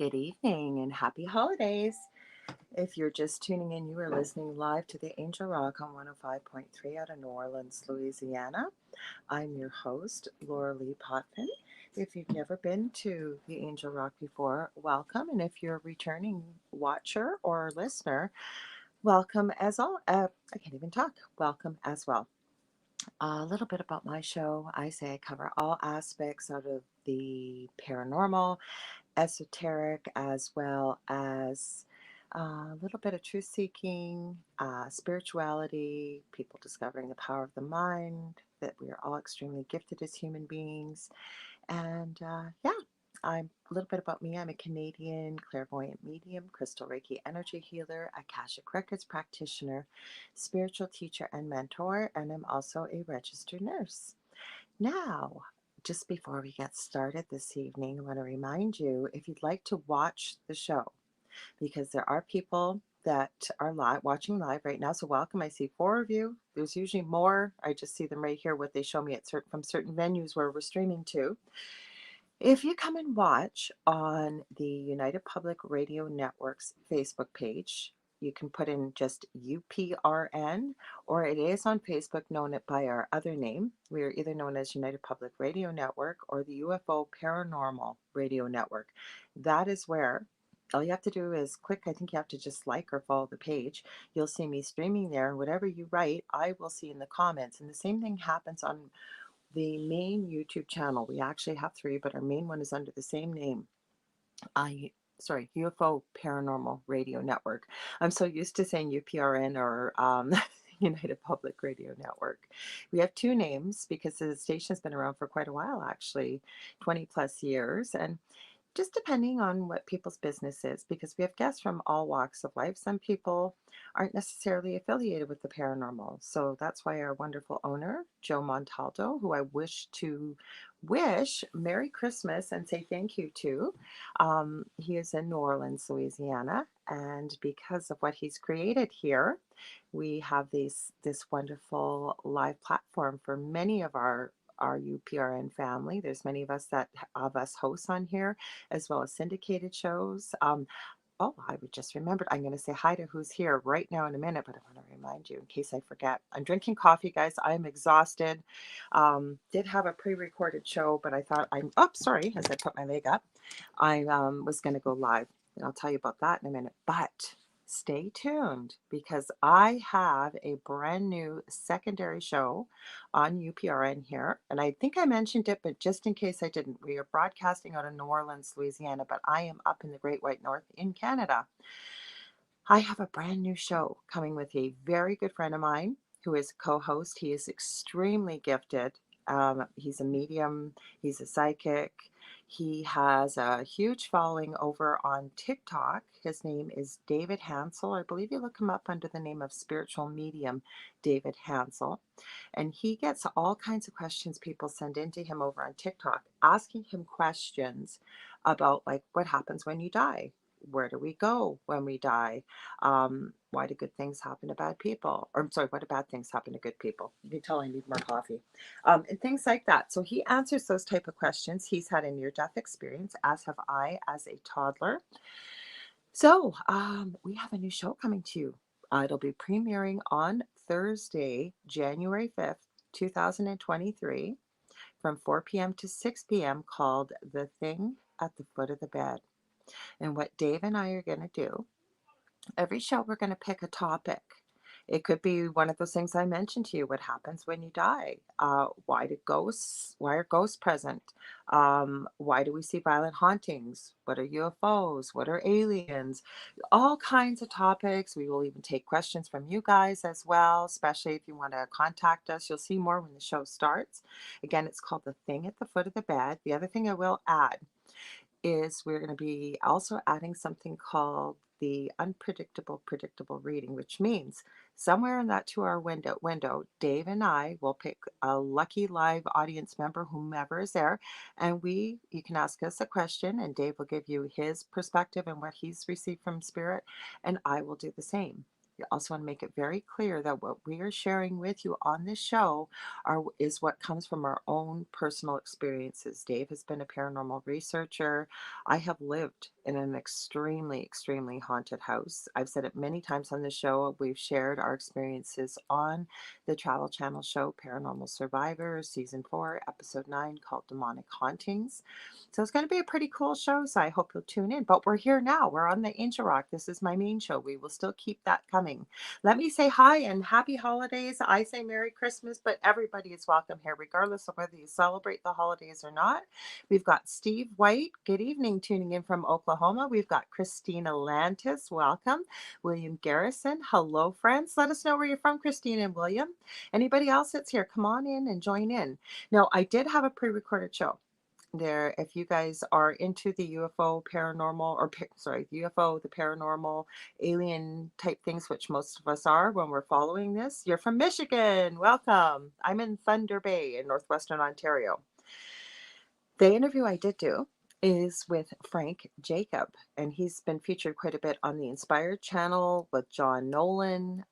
Good evening and happy holidays. If you're just tuning in, you are listening live to the Angel Rock on 105.3 out of New Orleans, Louisiana. I'm your host, Lorilei Potvin. If you've never been to the Angel Rock before, welcome. And if you're a returning watcher or listener, welcome as all. I can't even talk. Welcome as well. A little bit about my show. I say I cover all aspects out of the paranormal, esoteric, as well as a little bit of truth seeking, spirituality, people discovering the power of the mind, that we are all extremely gifted as human beings. And yeah, I'm a little bit about me. I'm a Canadian clairvoyant medium, crystal Reiki energy healer, Akashic Records practitioner, spiritual teacher, and mentor. And I'm also a registered nurse. Now, just before we get started this evening, I want to remind you if you'd like to watch the show, because there are people that are live watching live right now. So welcome. I see four of you. There's usually more. I just see them right here, what they show me at from certain venues where we're streaming to. If you come and watch on the United Public Radio Network's Facebook page, you can put in just UPRN, or it is on Facebook known by our other name. We are either known as United Public Radio Network or the UFO Paranormal Radio Network. That is where all you have to do is click. I think you have to just like or follow the page. You'll see me streaming there, and whatever you write, I will see in the comments. And the same thing happens on the main YouTube channel. We actually have three, but our main one is under the same name. UFO Paranormal Radio Network. I'm so used to saying UPRN or United Public Radio Network. We have two names because the station's been around for quite a while, actually, 20 plus years. And just depending on what people's business is, because we have guests from all walks of life. Some people aren't necessarily affiliated with the paranormal. So that's why our wonderful owner, Joe Montaldo, who I wish Merry Christmas and say thank you to. He is in New Orleans, Louisiana. And because of what he's created here, we have this wonderful live platform for many of our UPRN family. There's many of us hosts on here, as well as syndicated shows. Oh, I would just remembered. I'm going to say hi to who's here right now in a minute, but I want to remind you in case I forget. I'm drinking coffee, guys. I'm exhausted. Did have a pre-recorded show, but I thought sorry, as I put my leg up, I was going to go live, and I'll tell you about that in a minute. But stay tuned because I have a brand new secondary show on UPRN here. And I think I mentioned it, but just in case I didn't, we are broadcasting out of New Orleans, Louisiana, but I am up in the Great White North in Canada. I have a brand new show coming with a very good friend of mine who is a co-host. He is extremely gifted. He's a medium. He's a psychic. He has a huge following over on TikTok. His name is David Hansel. I believe you look him up under the name of Spiritual Medium David Hansel. And he gets all kinds of questions people send in to him over on TikTok, asking him questions about like what happens when you die? Where do we go when we die? Why do good things happen to bad people? Or I'm sorry, why do bad things happen to good people? You can tell I need more coffee. And things like that. So he answers those type of questions. He's had a near-death experience, as have I as a toddler. So we have a new show coming to you. It'll be premiering on Thursday, January 5th, 2023, from 4 p.m. to 6 p.m. called The Thing at the Foot of the Bed. And what Dave and I are going to do, every show we're going to pick a topic. It could be one of those things I mentioned to you. What happens when you die? Why are ghosts present? Why do we see violent hauntings? What are UFOs? What are aliens? All kinds of topics. We will even take questions from you guys as well, especially if you want to contact us. You'll see more when the show starts. Again, it's called The Thing at the Foot of the Bed. The other thing I will add is we're going to be also adding something called the unpredictable predictable reading, which means somewhere in that 2 hour window, Dave and I will pick a lucky live audience member, whomever is there, and you can ask us a question and Dave will give you his perspective and what he's received from spirit, and I will do the same. We also want to make it very clear that what we are sharing with you on this show is what comes from our own personal experiences. Dave has been a paranormal researcher. I have lived in an extremely, extremely haunted house. I've said it many times on the show. We've shared our experiences on the Travel Channel show Paranormal Survivors, Season 4, Episode 9, called Demonic Hauntings. So it's going to be a pretty cool show. So I hope you'll tune in. But we're here now. We're on the Angel Rock. This is my main show. We will still keep that coming. Let me say hi and happy holidays. I say Merry Christmas, but everybody is welcome here, regardless of whether you celebrate the holidays or not. We've got Steve White. Good evening, tuning in from Oklahoma. We've got Christina Lantis. Welcome. William Garrison. Hello, friends. Let us know where you're from, Christina and William. Anybody else that's here, come on in and join in. Now, I did have a pre-recorded show there. If you guys are into the UFO paranormal, or sorry, UFO, the paranormal alien type things, which most of us are when we're following this, you're from Michigan. Welcome. I'm in Thunder Bay in northwestern Ontario. The interview I did do is with Frank Jacob, and he's been featured quite a bit on the Inspired channel with John Nolan.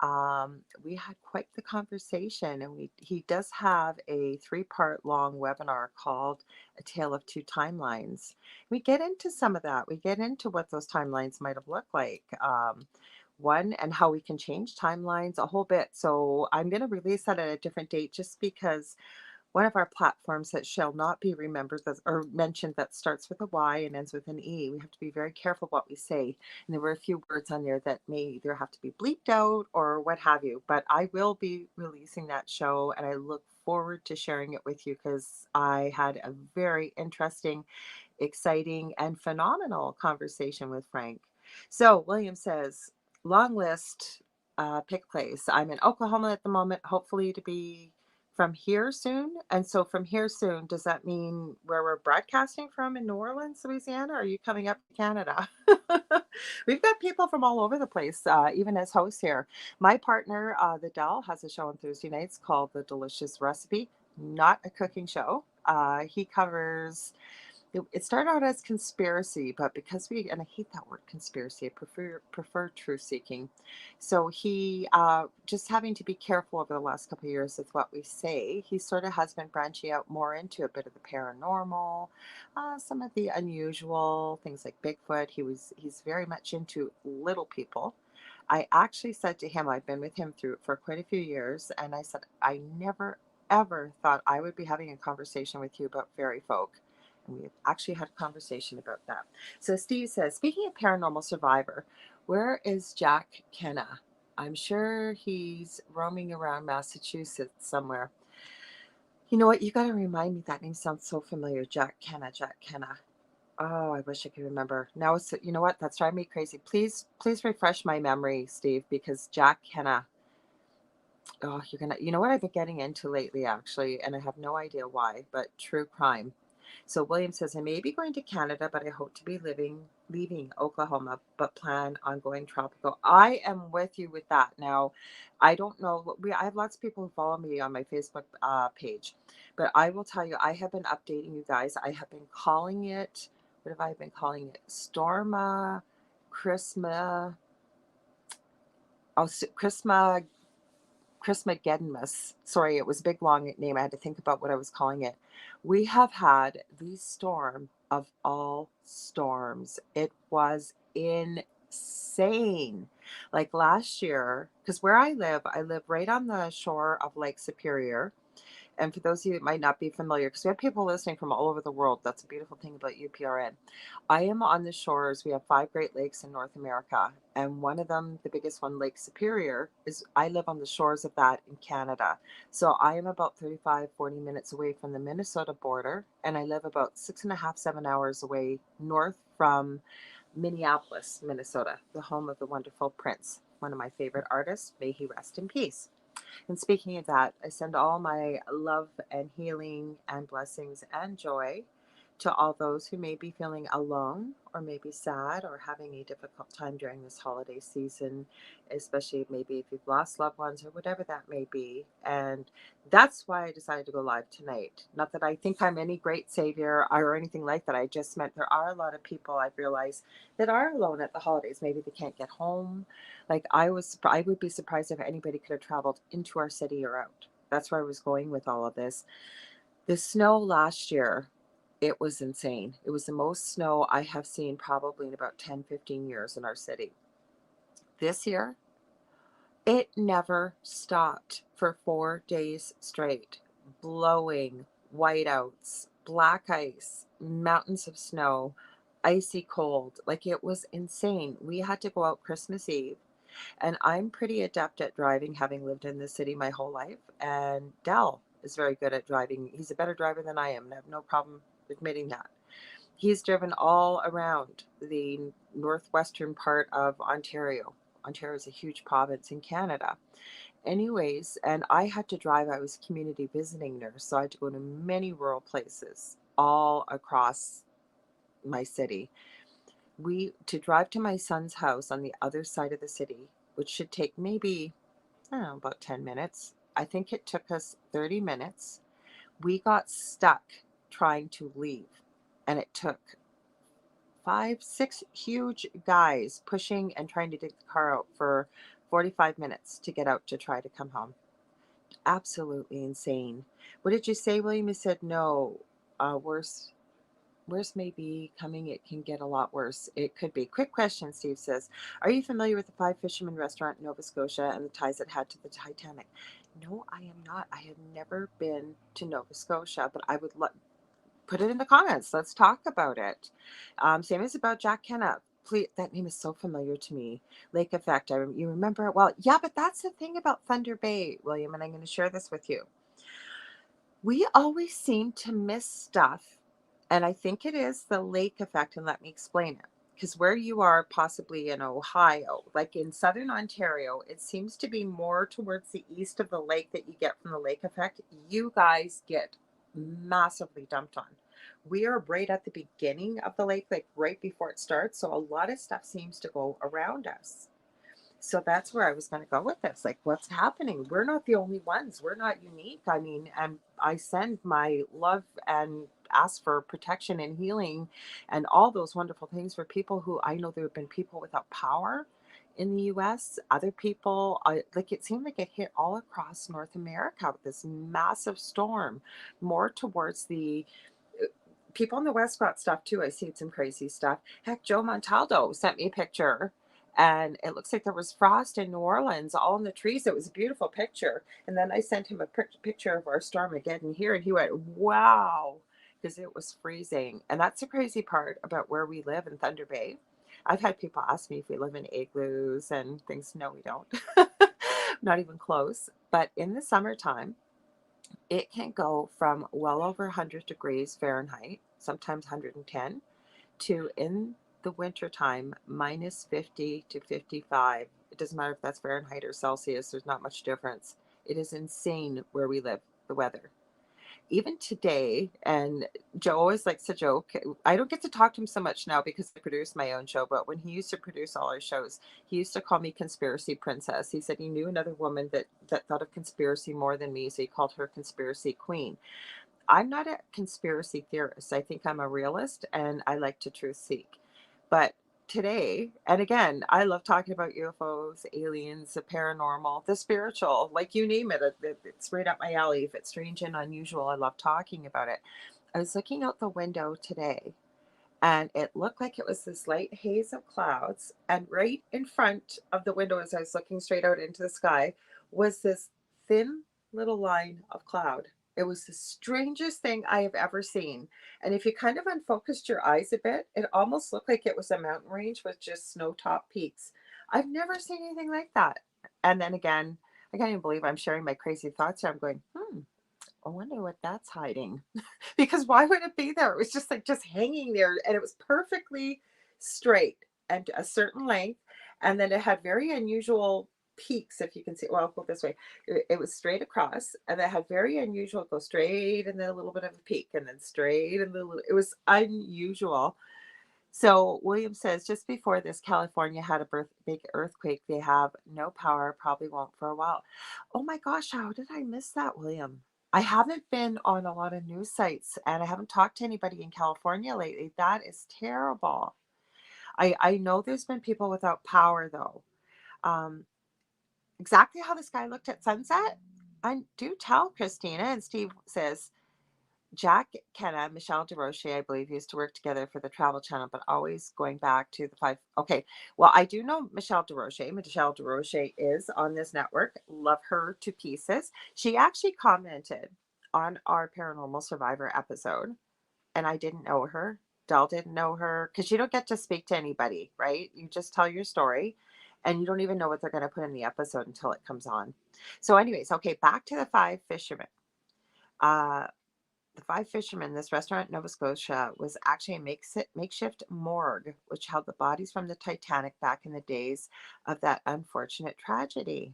We had quite the conversation, and he does have a 3-part long webinar called A Tale of Two Timelines. We get into some of that. We get into what those timelines might have looked like. One, and how we can change timelines a whole bit. So I'm going to release that at a different date just because one of our platforms that shall not be remembered or mentioned that starts with a Y and ends with an E. We have to be very careful what we say. And there were a few words on there that may either have to be bleeped out or what have you. But I will be releasing that show, and I look forward to sharing it with you because I had a very interesting, exciting, and phenomenal conversation with Frank. So William says, long list, pick place. I'm in Oklahoma at the moment, hopefully to be from here soon. And so from here soon, does that mean where we're broadcasting from in New Orleans, Louisiana? Or are you coming up to Canada? We've got people from all over the place, even as hosts here. My partner, the Dell, has a show on Thursday nights called The Delicious Recipe, not a cooking show. He covers it started out as conspiracy, but because and I hate that word conspiracy, I prefer truth seeking. So he just having to be careful over the last couple of years with what we say. He sort of has been branching out more into a bit of the paranormal, some of the unusual things like Bigfoot. He's very much into little people. I actually said to him, I've been with him for quite a few years, and I said, I never ever thought I would be having a conversation with you about fairy folk. And we actually had a conversation about that. So Steve says, speaking of paranormal survivor, where is Jack Kenna? I'm sure he's roaming around Massachusetts somewhere. You know what? You got to remind me. That name sounds so familiar. Jack Kenna, Jack Kenna. Oh, I wish I could remember. Now it's, you know what? That's driving me crazy. Please refresh my memory, Steve, because Jack Kenna. Oh, you know what I've been getting into lately, actually, and I have no idea why, but true crime. So William says, I may be going to Canada, but I hope to be leaving Oklahoma, but plan on going tropical. I am with you with that. Now, I don't know. I have lots of people who follow me on my Facebook page, but I will tell you, I have been updating you guys. I have been calling it, what have I been calling it? Storma, Christma, oh, Christma Christmageddonmus. Sorry, it was a big long name. I had to think about what I was calling it. We have had the storm of all storms. It was insane. Like last year, because where I live right on the shore of Lake Superior. And for those of you that might not be familiar, because we have people listening from all over the world, that's a beautiful thing about UPRN. I am on the shores. We have 5 Great Lakes in North America. And one of them, the biggest one, Lake Superior, I live on the shores of that in Canada. So I am about 35, 40 minutes away from the Minnesota border. And I live about 6.5, 7 hours away north from Minneapolis, Minnesota, the home of the wonderful Prince, one of my favorite artists. May he rest in peace. And speaking of that, I send all my love and healing and blessings and joy to all those who may be feeling alone or maybe sad or having a difficult time during this holiday season, especially maybe if you've lost loved ones or whatever that may be. And that's why I decided to go live tonight. Not that I think I'm any great savior or anything like that. I just meant there are a lot of people I've realized that are alone at the holidays. Maybe they can't get home. Like I would be surprised if anybody could have traveled into our city or out. That's where I was going with all of this. The snow last year, it was insane. It was the most snow I have seen probably in about 10, 15 years in our city. This year, it never stopped for 4 days straight, blowing whiteouts, black ice, mountains of snow, icy cold. Like it was insane. We had to go out Christmas Eve, and I'm pretty adept at driving, having lived in the city my whole life. And Dell is very good at driving. He's a better driver than I am, and I have no problem admitting that. He's driven all around the northwestern part of Ontario. Ontario is a huge province in Canada. Anyways, and I had to drive, I was community visiting nurse, so I had to go to many rural places all across my city. We to drive to my son's house on the other side of the city, which should take maybe, I don't know, about 10 minutes. I think it took us 30 minutes. We got stuck trying to leave, and it took 5, 6 huge guys pushing and trying to dig the car out for 45 minutes to get out to try to come home. Absolutely insane. What did you say, William? You said no. Worse. Worse may be coming. It can get a lot worse. It could be. Quick question, Steve says. Are you familiar with the Five Fishermen restaurant in Nova Scotia and the ties it had to the Titanic? No, I am not. I have never been to Nova Scotia, but I would put it in the comments. Let's talk about it. Same as about Jack Kenna. Please, that name is so familiar to me. Lake Effect. You remember it well. Yeah, but that's the thing about Thunder Bay, William, and I'm going to share this with you. We always seem to miss stuff, and I think it is the lake effect, and let me explain it. Because where you are, possibly in Ohio, like in southern Ontario, it seems to be more towards the east of the lake that you get from the lake effect. You guys get massively dumped on. We are right at the beginning of the lake, like right before it starts. So a lot of stuff seems to go around us. So that's where I was going to go with this. Like, what's happening? We're not the only ones. We're not unique. I mean, and I send my love and ask for protection and healing and all those wonderful things for people who I know there have been people without power in the US. Other people, like it seemed like it hit all across North America with this massive storm, more towards the people in the West got stuff too. I seen some crazy stuff. Heck, Joe Montaldo sent me a picture, and it looks like there was frost in New Orleans, all in the trees. It was a beautiful picture. And then I sent him a picture of our Stormageddon here, and he went, "Wow," because it was freezing. And that's the crazy part about where we live in Thunder Bay. I've had people ask me if we live in igloos and things. No, we don't. Not even close. But in the summertime, it can go from well over 100 degrees Fahrenheit, sometimes 110, to in the wintertime, minus 50 to 55. It doesn't matter if that's Fahrenheit or Celsius, there's not much difference. It is insane where we live, the weather. Even today, and Joe always likes to joke. I don't get to talk to him so much now because I produce my own show, but when he used to produce all our shows, he used to call me Conspiracy Princess. He said he knew another woman that thought of conspiracy more than me, so he called her Conspiracy Queen. I'm not a conspiracy theorist. I think I'm a realist and I like to truth seek. But today, and again, I love talking about UFOs, aliens, the paranormal, the spiritual, like you name it. It's right up my alley. If it's strange and unusual, I love talking about it. I was looking out the window today, and it looked like it was this light haze of clouds. And right in front of the window, as I was looking straight out into the sky, was this thin little line of cloud. It was the strangest thing I have ever seen. And if you kind of unfocused your eyes a bit, it almost looked like it was a mountain range with just snow top peaks. I've never seen anything like that. And then again, I can't even believe I'm sharing my crazy thoughts here. I'm going, I wonder what that's hiding. Because why would it be there? It was just like just hanging there, and it was perfectly straight and a certain length, and then it had very unusual peaks, if you can see. Well, I'll go this way. It was straight across, and it had very unusual go straight and then a little bit of a peak, and then straight and then a little. It was unusual. So William says just before this, California had a big earthquake. They have no power, probably won't for a while. Oh my gosh, how did I miss that, William? I haven't been on a lot of news sites and I haven't talked to anybody in California lately. That is terrible. I know there's been people without power though. Um, exactly how this guy looked at sunset? I do tell Christina, and Steve says Jack Kenna, Michelle DeRoche, I believe, used to work together for the Travel Channel, but always going back to the five. Okay. Well, I do know Michelle DeRoche. Michelle DeRoche is on this network. Love her to pieces. She actually commented on our Paranormal Survivor episode, and I didn't know her. Dell didn't know her because you don't get to speak to anybody, right? You just tell your story and you don't even know what they're going to put in the episode until it comes on. So, anyways, okay, back to the five fishermen. Uh, the Five Fishermen, this restaurant in Nova Scotia, was actually a makeshift morgue, which held the bodies from the Titanic back in the days of that unfortunate tragedy.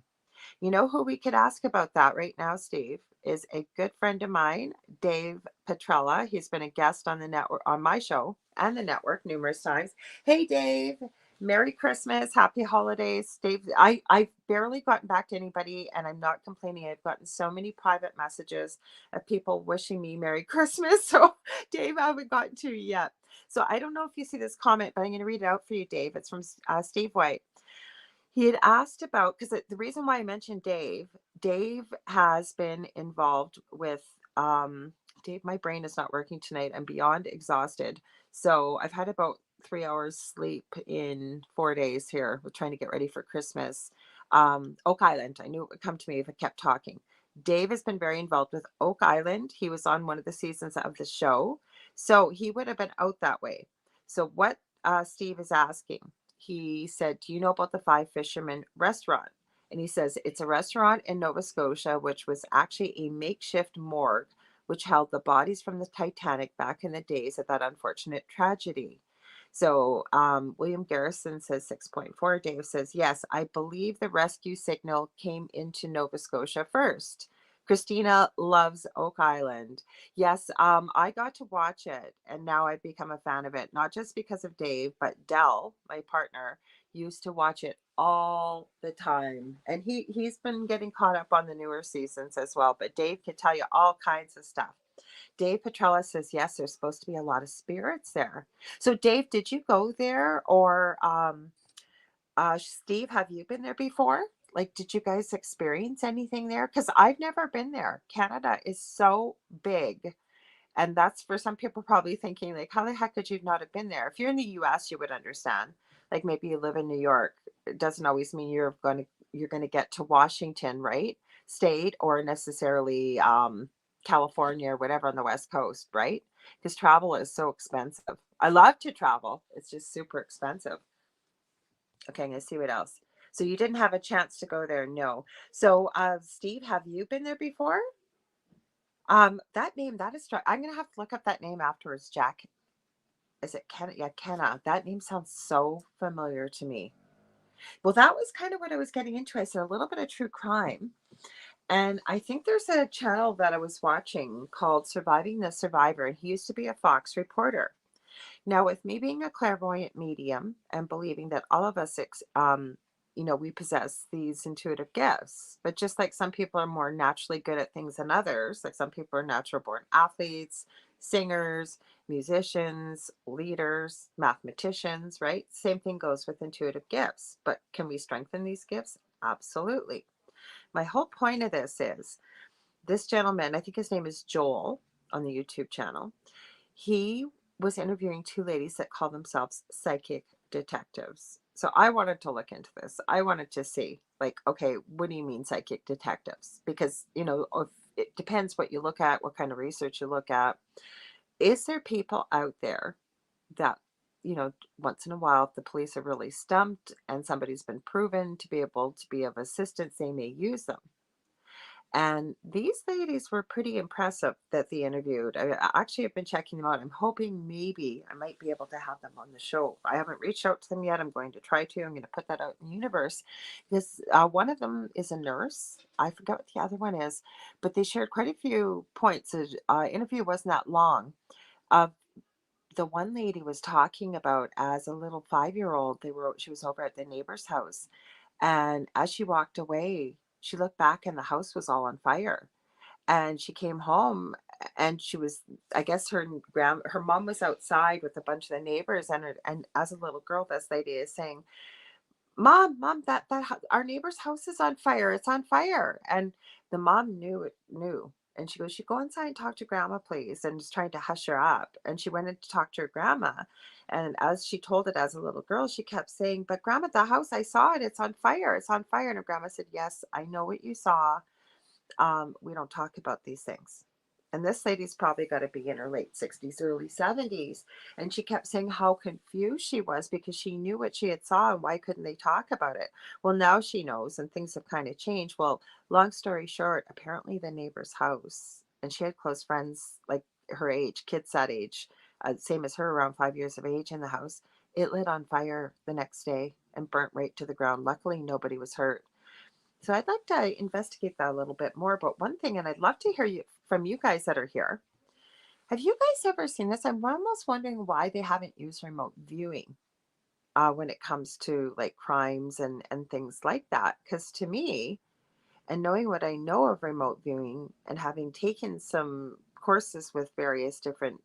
You know who we could ask about that right now, Steve, is a good friend of mine, Dave Petrella. He's been a guest on the network, on my show and the network numerous times. Hey, Dave. Merry Christmas, happy holidays, Dave. I've barely gotten back to anybody, and I'm not complaining. I've gotten so many private messages of people wishing me Merry Christmas. So, Dave, I haven't gotten to you yet. So, I don't know if you see this comment, but I'm going to read it out for you, Dave. It's from Steve White. He had asked about, because the reason why I mentioned Dave has been involved with, Dave, my brain is not working tonight. I'm beyond exhausted. So I've had about 3 hours sleep in 4 days here. We're trying to get ready for Christmas. Oak Island. I knew it would come to me if I kept talking. Dave has been very involved with Oak Island. He was on one of the seasons of the show. So he would have been out that way. So what Steve is asking, he said, do you know about the Five Fishermen restaurant? And he says, it's a restaurant in Nova Scotia, which was actually a makeshift morgue, which held the bodies from the Titanic back in the days of that unfortunate tragedy. So William Garrison says 6.4. Dave says, yes, I believe the rescue signal came into Nova Scotia first. Christina loves Oak Island. Yes, I got to watch it, and now I've become a fan of it, not just because of Dave, but Dell, my partner, used to watch it all the time. And he's been getting caught up on the newer seasons as well. But Dave could tell you all kinds of stuff. Dave Petrella says, yes, there's supposed to be a lot of spirits there. So, Dave, did you go there? Or Steve, have you been there before? Like, did you guys experience anything there? Because I've never been there. Canada is so big. And that's for some people probably thinking, like, how the heck could you not have been there? If you're in the US, you would understand. Like maybe you live in New York. It doesn't always mean you're going to get to Washington, right? State or necessarily California or whatever on the West Coast, right? Because travel is so expensive. I love to travel. It's just super expensive. Okay, I'm gonna see what else. So you didn't have a chance to go there, no. So Steve, have you been there before? That name, that is, I'm gonna have to look up that name afterwards. Jack, is it Kenna? Yeah, Kenna. That name sounds so familiar to me. Well, that was kind of what I was getting into. I said a little bit of true crime. And I think there's a channel that I was watching called Surviving the Survivor, and he used to be a Fox reporter. Now, with me being a clairvoyant medium and believing that all of us, we possess these intuitive gifts, but just like some people are more naturally good at things than others, like some people are natural born athletes, singers, musicians, leaders, mathematicians, right? Same thing goes with intuitive gifts. But can we strengthen these gifts? Absolutely. My whole point of this is this gentleman, I think his name is Joel on the YouTube channel. He was interviewing two ladies that call themselves psychic detectives. So I wanted to look into this. I wanted to see, like, okay, what do you mean psychic detectives? Because, it depends what you look at, what kind of research you look at. Is there people out there that, once in a while, if the police are really stumped and somebody's been proven to be able to be of assistance, they may use them? And these ladies were pretty impressive that they interviewed. I actually have been checking them out. I'm hoping maybe I might be able to have them on the show. I haven't reached out to them yet. I'm going to try to. I'm going to put that out in the universe. This one of them is a nurse. I forget what the other one is, but they shared quite a few points. The interview wasn't that long. Uh, the one lady was talking about as a little 5-year old. She was over at the neighbor's house, and as she walked away, she looked back and the house was all on fire, and she came home, and she was, I guess her mom was outside with a bunch of the neighbors, and as a little girl, this lady is saying, Mom, our neighbor's house is on fire. It's on fire. And the mom knew. And she goes, you go inside and talk to grandma, please. And just trying to hush her up. And she went in to talk to her grandma. And as she told it as a little girl, she kept saying, but grandma, the house, I saw it. It's on fire. It's on fire. And her grandma said, yes, I know what you saw. We don't talk about these things. And this lady's probably got to be in her late 60s, early 70s. And she kept saying how confused she was because she knew what she had saw and why couldn't they talk about it? Well, now she knows and things have kind of changed. Well, long story short, apparently the neighbor's house, and she had close friends like her age, kids that age, same as her, around 5 years of age in the house. It lit on fire the next day and burnt right to the ground. Luckily, nobody was hurt. So I'd like to investigate that a little bit more. But one thing, and I'd love to hear from you guys that are here. Have you guys ever seen this? I'm almost wondering why they haven't used remote viewing when it comes to like crimes and things like that. Because to me, and knowing what I know of remote viewing and having taken some courses with various different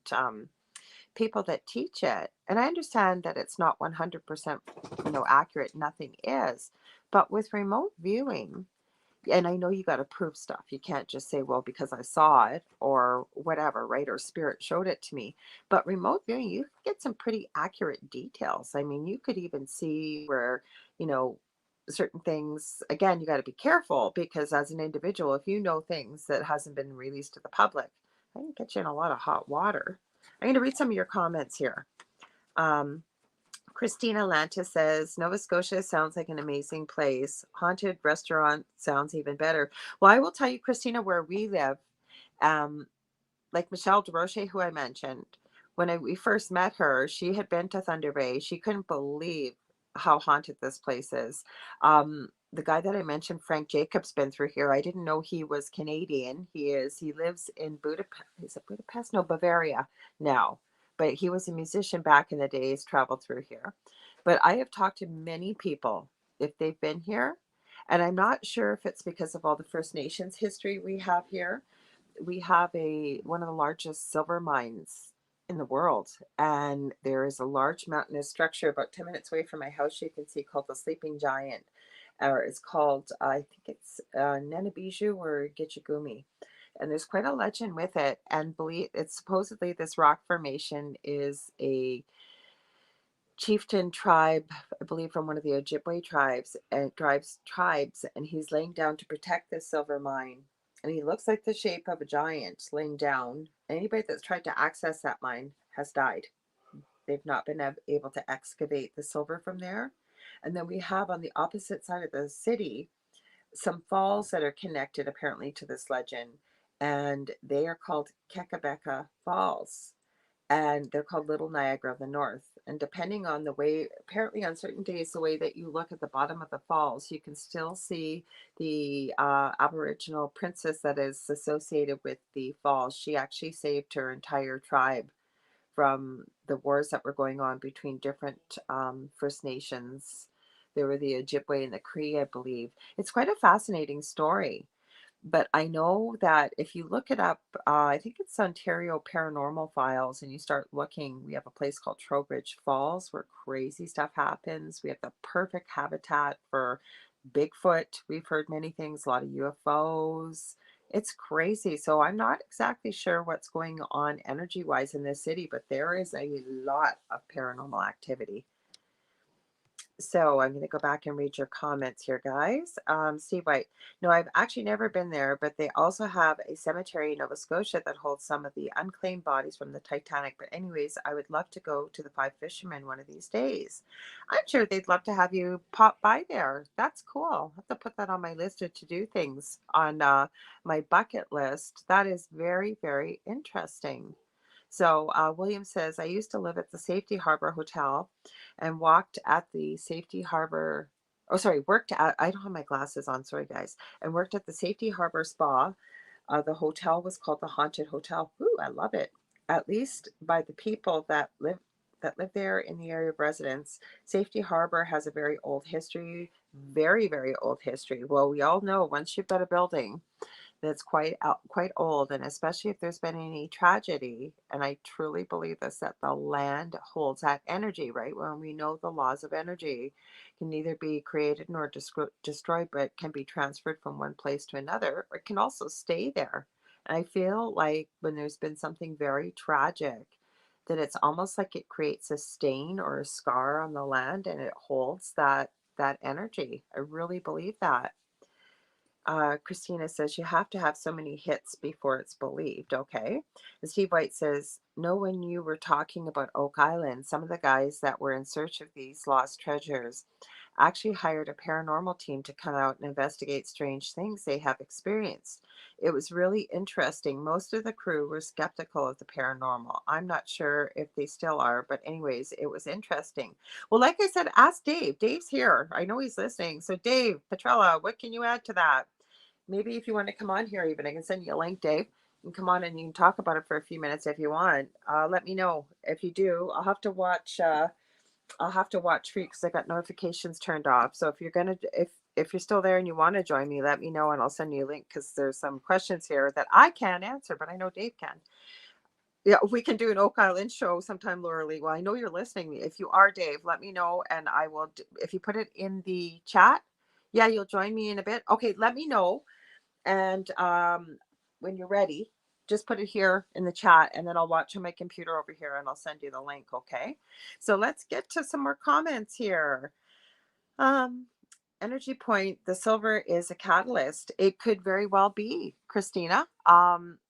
people that teach it, and I understand that it's not 100% accurate. Nothing is, but with remote viewing, and I know you got to prove stuff. You can't just say, well, because I saw it or whatever, right? Or spirit showed it to me. But remote viewing, you can get some pretty accurate details. I mean, you could even see where, you know, certain things, again, you got to be careful because as an individual, if you know things that hasn't been released to the public, I can get you in a lot of hot water. I'm going to read some of your comments here. Um, Christina Lanta says Nova Scotia sounds like an amazing place. Haunted restaurant sounds even better. Well, I will tell you, Christina, where we live, um, like Michelle DeRoche, who I mentioned, we first met her, she had been to Thunder Bay. She couldn't believe how haunted this place is. The guy that I mentioned, Frank Jacobs, been through here. I didn't know he was Canadian. He is. He lives in Budapest. Is it Budapest? No, Bavaria now. But he was a musician back in the days, traveled through here. But I have talked to many people if they've been here. And I'm not sure if it's because of all the First Nations history we have here. We have a one of the largest silver mines in the world, and there is a large mountainous structure about 10 minutes away from my house you can see called the Sleeping Giant, or it's called, I think it's Nenabiju or Gitchagumi, and there's quite a legend with it. And believe it's supposedly this rock formation is a chieftain tribe, I believe from one of the Ojibwe tribes, and tribes, and he's laying down to protect this silver mine. And he looks like the shape of a giant laying down. Anybody that's tried to access that mine has died. They've not been able to excavate the silver from there. And then we have on the opposite side of the city some falls that are connected apparently to this legend, and they are called Kekabeka Falls, and they're called Little Niagara of the North. And depending on the way, apparently on certain days, the way that you look at the bottom of the falls, you can still see the Aboriginal princess that is associated with the falls. She actually saved her entire tribe from the wars that were going on between different First Nations. There were the Ojibwe and the Cree, I believe. It's quite a fascinating story. But I know that if you look it up, I think it's Ontario Paranormal Files, and you start looking, we have a place called Trowbridge Falls where crazy stuff happens. We have the perfect habitat for Bigfoot. We've heard many things, a lot of UFOs. It's crazy. So I'm not exactly sure what's going on energy wise in this city, but there is a lot of paranormal activity. So I'm going to go back and read your comments here, guys. Steve White. No, I've actually never been there, but they also have a cemetery in Nova Scotia that holds some of the unclaimed bodies from the Titanic. But anyways, I would love to go to the Five Fishermen one of these days. I'm sure they'd love to have you pop by there. That's cool. I'll have to put that on my list of to-do things on my bucket list. That is very, very interesting. So William says, I used to live at the Safety Harbor Hotel and walked at the Safety Harbor. Oh, sorry, worked at, I don't have my glasses on. Sorry, guys. And worked at the Safety Harbor Spa. The hotel was called the Haunted Hotel. Ooh, I love it. At least by the people that live there in the area of residence. Safety Harbor has a very old history, very, very old history. Well, we all know once you've got a building that's quite old, and especially if there's been any tragedy, and I truly believe this, that the land holds that energy, right? When we know the laws of energy can neither be created nor destroyed, but can be transferred from one place to another, or it can also stay there. And I feel like when there's been something very tragic, that it's almost like it creates a stain or a scar on the land, and it holds that energy. I really believe that. Christina says you have to have so many hits before it's believed. Okay. And Steve White says, know when you were talking about Oak Island, some of the guys that were in search of these lost treasures actually hired a paranormal team to come out and investigate strange things they have experienced. It was really interesting. Most of the crew were skeptical of the paranormal. I'm not sure if they still are, but anyways, it was interesting. Well, like I said, ask Dave. Dave's here. I know he's listening. So, Dave Petrella, what can you add to that? Maybe if you want to come on here, even I can send you a link, Dave. You can come on and you can talk about it for a few minutes if you want. Let me know if you do. I'll have to watch. I'll have to watch for you because I got notifications turned off. So if you're gonna, if you're still there and you want to join me, let me know and I'll send you a link because there's some questions here that I can't answer, but I know Dave can. Yeah, we can do an Oak Island show sometime, Lorilei. Well, I know you're listening. If you are, Dave, let me know and I will. If you put it in the chat, yeah, you'll join me in a bit. Okay, let me know and when you're ready, just put it here in the chat and then I'll watch on my computer over here and I'll send you the link. Okay. So let's get to some more comments here. Um, Energy Point, the silver is a catalyst. It could very well be, Christina.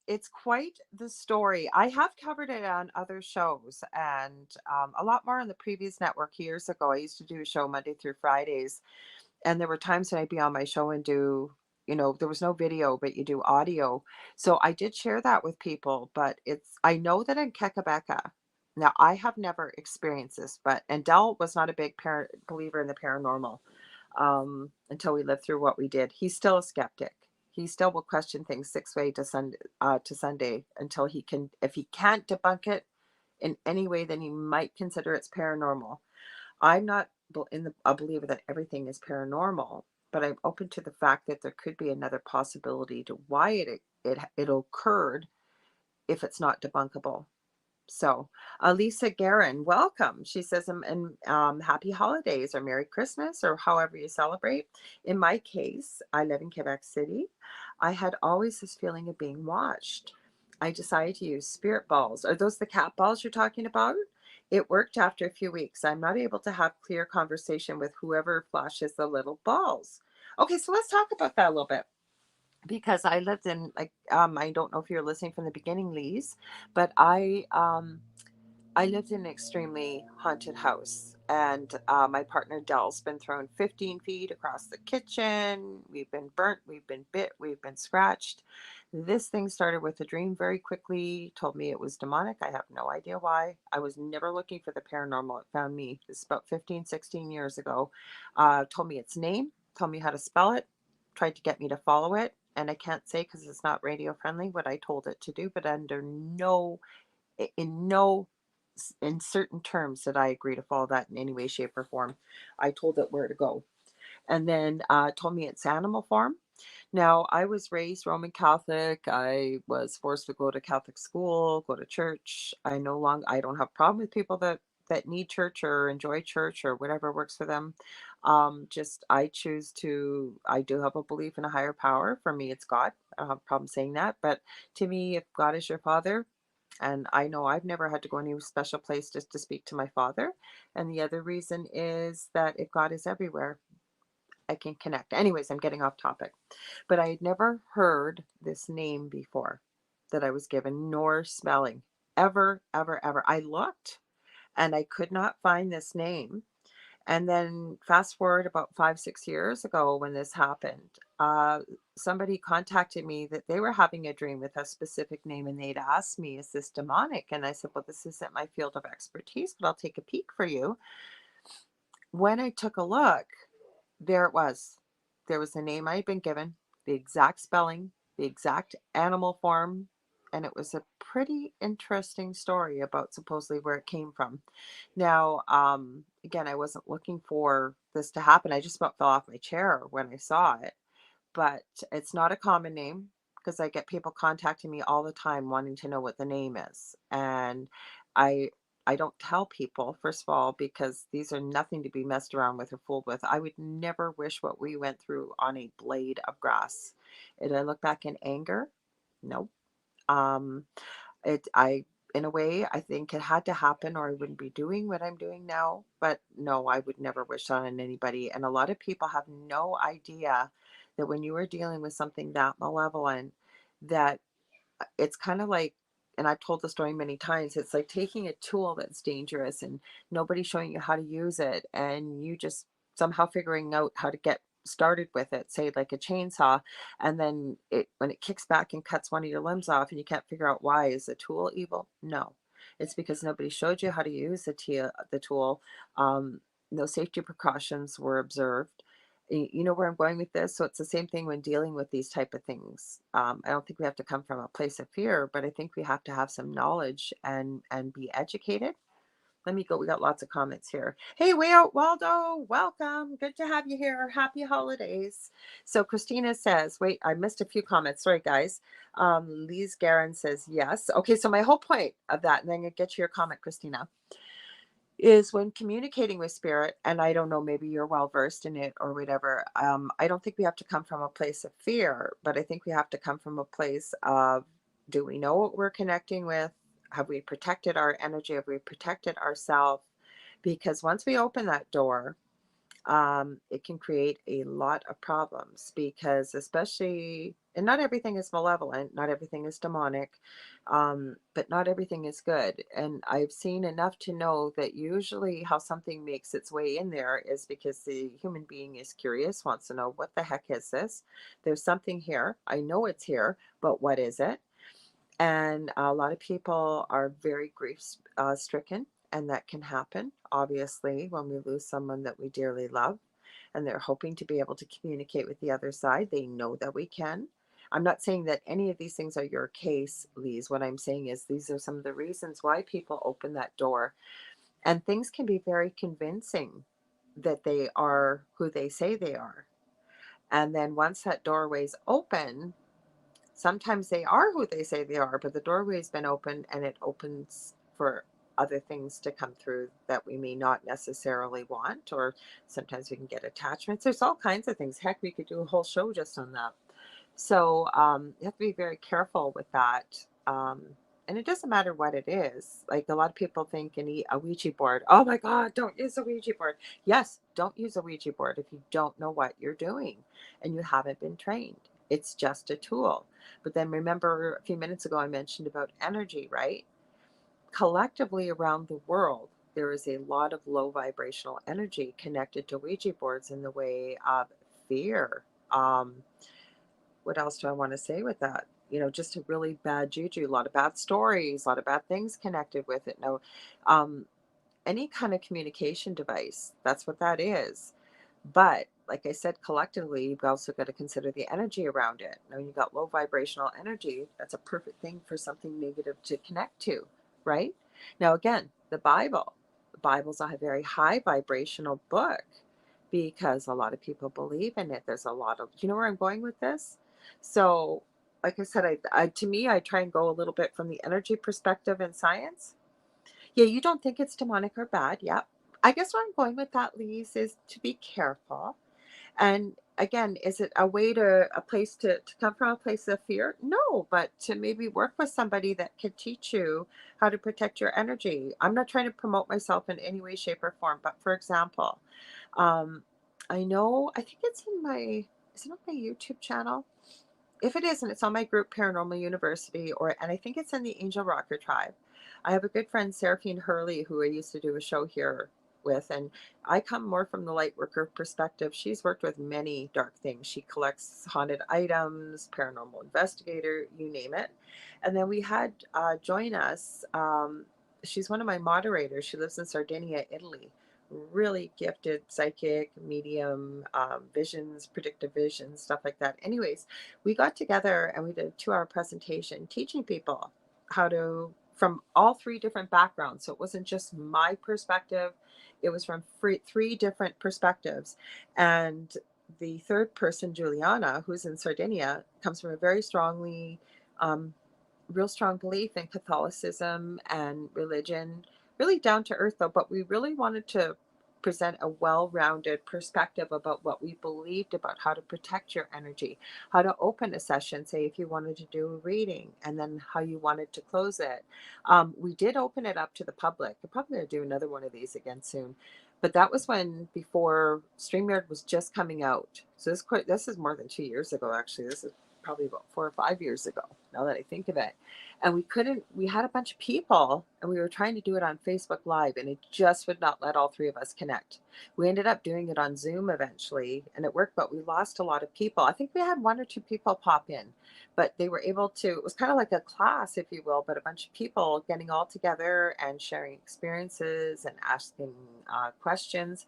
It's quite the story. I have covered it on other shows and a lot more on the previous network years ago. I used to do a show Monday through Fridays and there were times when I'd be on my show and do, there was no video, but you do audio. So I did share that with people, but I know that in Kekabeka, now I have never experienced this, but, and Dell was not a big believer in the paranormal until we lived through what we did. He's still a skeptic. He still will question things six way to Sunday until he can, if he can't debunk it in any way, then he might consider it's paranormal. I'm not a believer that everything is paranormal, but I'm open to the fact that there could be another possibility to why it occurred if it's not debunkable. So, Lisa Guerin, welcome. She says, and happy holidays or Merry Christmas or however you celebrate. In my case, I live in Quebec City. I had always this feeling of being watched. I decided to use spirit balls. Are those the cat balls you're talking about? It worked after a few weeks. I'm not able to have clear conversation with whoever flashes the little balls. Okay, so let's talk about that a little bit because I lived in like I don't know if you're listening from the beginning, Lise, but I lived in an extremely haunted house, and my partner Dell's been thrown 15 feet across the kitchen. We've been burnt, we've been bit, we've been scratched. This thing started with a dream very quickly, told me it was demonic. I have no idea why. I was never looking for the paranormal. It found me. This is about 15, 16 years ago. Told me its name, told me how to spell it, tried to get me to follow it. And I can't say because it's not radio friendly what I told it to do, but under no in certain terms did I agree to follow that in any way, shape, or form. I told it where to go. And then told me it's animal farm. Now, I was raised Roman Catholic. I was forced to go to Catholic school, go to church. I don't have a problem with people that need church or enjoy church or whatever works for them. Just I do have a belief in a higher power. For me, it's God. I don't have a problem saying that. But to me, if God is your father, And I know I've never had to go any special place just to speak to my father. And the other reason is that if God is everywhere, I can connect. Anyways, I'm getting off topic. But I had never heard this name before that I was given, nor spelling. Ever, ever, ever. I looked and I could not find this name. And then fast forward about 5, 6 years ago when this happened, somebody contacted me that they were having a dream with a specific name and they'd asked me, is this demonic? And I said, well, this isn't my field of expertise, but I'll take a peek for you. When I took a look, there it was. There was the name I had been given, the exact spelling, the exact animal form, and it was a pretty interesting story about supposedly where it came from. Now, again, I wasn't looking for this to happen. I just about fell off my chair when I saw it, but it's not a common name because I get people contacting me all the time wanting to know what the name is. And I I don't tell people, first of all, because these are nothing to be messed around with or fooled with. I would never wish what we went through on a blade of grass. Did I look back in anger? No. Um, I in a way, I think it had to happen or I wouldn't be doing what I'm doing now. But no, I would never wish that on anybody. And a lot of people have no idea that when you are dealing with something that malevolent, that it's kind of like, and I've told the story many times, it's like taking a tool that's dangerous and nobody showing you how to use it and you just somehow figuring out how to get started with it, say like a chainsaw, and then it when it kicks back and cuts one of your limbs off and you can't figure out why. Is the tool evil? No. It's because nobody showed you how to use the tool. No safety precautions were observed. You know where I'm going with this? So it's the same thing when dealing with these type of things. I don't think we have to come from a place of fear, but I think we have to have some knowledge and be educated. Let me go. We got lots of comments here. Hey, Waldo, welcome. Good to have you here. Happy holidays. So Christina says, wait, I missed a few comments. Sorry, guys. Lise Guerin says yes. Okay, so my whole point of that, and then I get to your comment, Christina, is when communicating with spirit, and I don't know, maybe you're well versed in it or whatever. I don't think we have to come from a place of fear, but I think we have to come from a place of, do we know what we're connecting with? Have we protected our energy? Have we protected ourselves? Because once we open that door, it can create a lot of problems because, especially, and not everything is malevolent, not everything is demonic, but not everything is good. And I've seen enough to know that usually how something makes its way in there is because the human being is curious, wants to know, what the heck is this? There's something here. I know it's here, but what is it? And a lot of people are very grief stricken, and that can happen, obviously, when we lose someone that we dearly love. And they're hoping to be able to communicate with the other side. They know that we can. I'm not saying that any of these things are your case, Lise. What I'm saying is these are some of the reasons why people open that door. And things can be very convincing that they are who they say they are. And then once that doorway's open, sometimes they are who they say they are, but the doorway's been opened and it opens for other things to come through that we may not necessarily want, or sometimes we can get attachments. There's all kinds of things. Heck, we could do a whole show just on that. So you have to be very careful with that. And it doesn't matter what it is. Like a lot of people think a Ouija board. Oh my God, don't use a Ouija board. Yes, don't use a Ouija board if you don't know what you're doing and you haven't been trained. It's just a tool. But then remember a few minutes ago, I mentioned about energy, right? Collectively around the world, there is a lot of low vibrational energy connected to Ouija boards in the way of fear. What else do I want to say with that? Just a really bad juju, a lot of bad stories, a lot of bad things connected with it. No, um, any kind of communication device, that's what that is. But like I said, collectively, you've also got to consider the energy around it. Now, you got low vibrational energy. That's a perfect thing for something negative to connect to, right? Now, again, the Bible's a very high vibrational book because a lot of people believe in it. There's a lot of, you know where I'm going with this? So, like I said, to me, I try and go a little bit from the energy perspective in science. Yeah, you don't think it's demonic or bad. Yep. I guess where I'm going with that, Lise, is to be careful. And again, is it a way to a place to come from a place of fear? No, but to maybe work with somebody that could teach you how to protect your energy. I'm not trying to promote myself in any way, shape, or form, but for example, um, I know, I think it's in my, is it on my YouTube channel? If it isn't, it's on my group Paranormal University, or and I think it's in the Angel Rocker tribe. I have a good friend, Seraphine Hurley, who I used to do a show here with, and I come more from the light worker perspective. She's worked with many dark things. She collects haunted items, paranormal investigator, you name it. And then we had join us. She's one of my moderators. She lives in Sardinia, Italy. Really gifted psychic, medium, visions, predictive visions, stuff like that. Anyways, we got together and we did a 2 hour presentation teaching people how to, from all 3 different backgrounds. So it wasn't just my perspective, it was from three different perspectives. And the third person, Juliana, who's in Sardinia, comes from a very um, real strong belief in Catholicism and religion, really down to earth though, but we really wanted to present a well-rounded perspective about what we believed about how to protect your energy, how to open a session, say if you wanted to do a reading, and then how you wanted to close it. We did open it up to the public. I'm probably going to do another one of these again soon. But that was when before StreamYard was just coming out. So this is more than 2 years ago, actually. This is probably about 4 or 5 years ago, now that I think of it. And we had a bunch of people and we were trying to do it on Facebook Live and it just would not let all 3 of us connect. We ended up doing it on Zoom eventually and it worked, but we lost a lot of people. I think we had 1 or 2 people pop in, but they were able to, it was kind of like a class, if you will, but a bunch of people getting all together and sharing experiences and asking questions.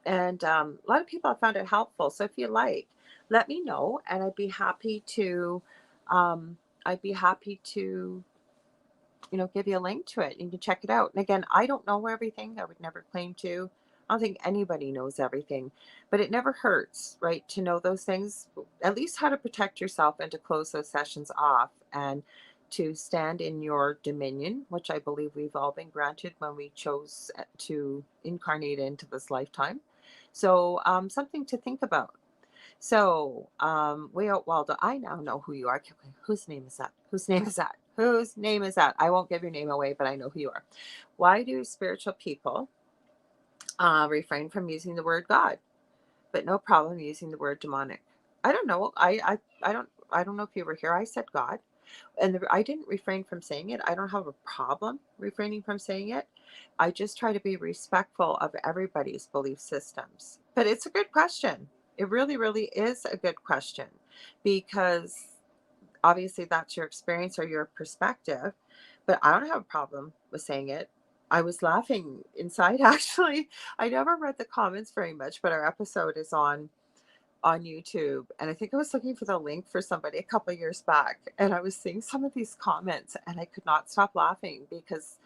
And a lot of people have found it helpful. So if you like, let me know, and I'd be happy to, give you a link to it. You can check it out. And again, I don't know everything. I would never claim to. I don't think anybody knows everything, but it never hurts, right? To know those things, at least how to protect yourself and to close those sessions off and to stand in your dominion, which I believe we've all been granted when we chose to incarnate into this lifetime. So, something to think about. So, way out Waldo, I now know who you are. Whose name is that? Whose name is that? Whose name is that? I won't give your name away, but I know who you are. Why do spiritual people refrain from using the word God, but no problem using the word demonic? I don't know. I don't know if you were here. I said God, and I didn't refrain from saying it. I don't have a problem refraining from saying it. I just try to be respectful of everybody's belief systems. But it's a good question. It really, really is a good question because obviously that's your experience or your perspective. But I don't have a problem with saying it. I was laughing inside actually. I never read the comments very much, but our episode is on YouTube, and I think I was looking for the link for somebody a couple of years back, and I was seeing some of these comments, and I could not stop laughing because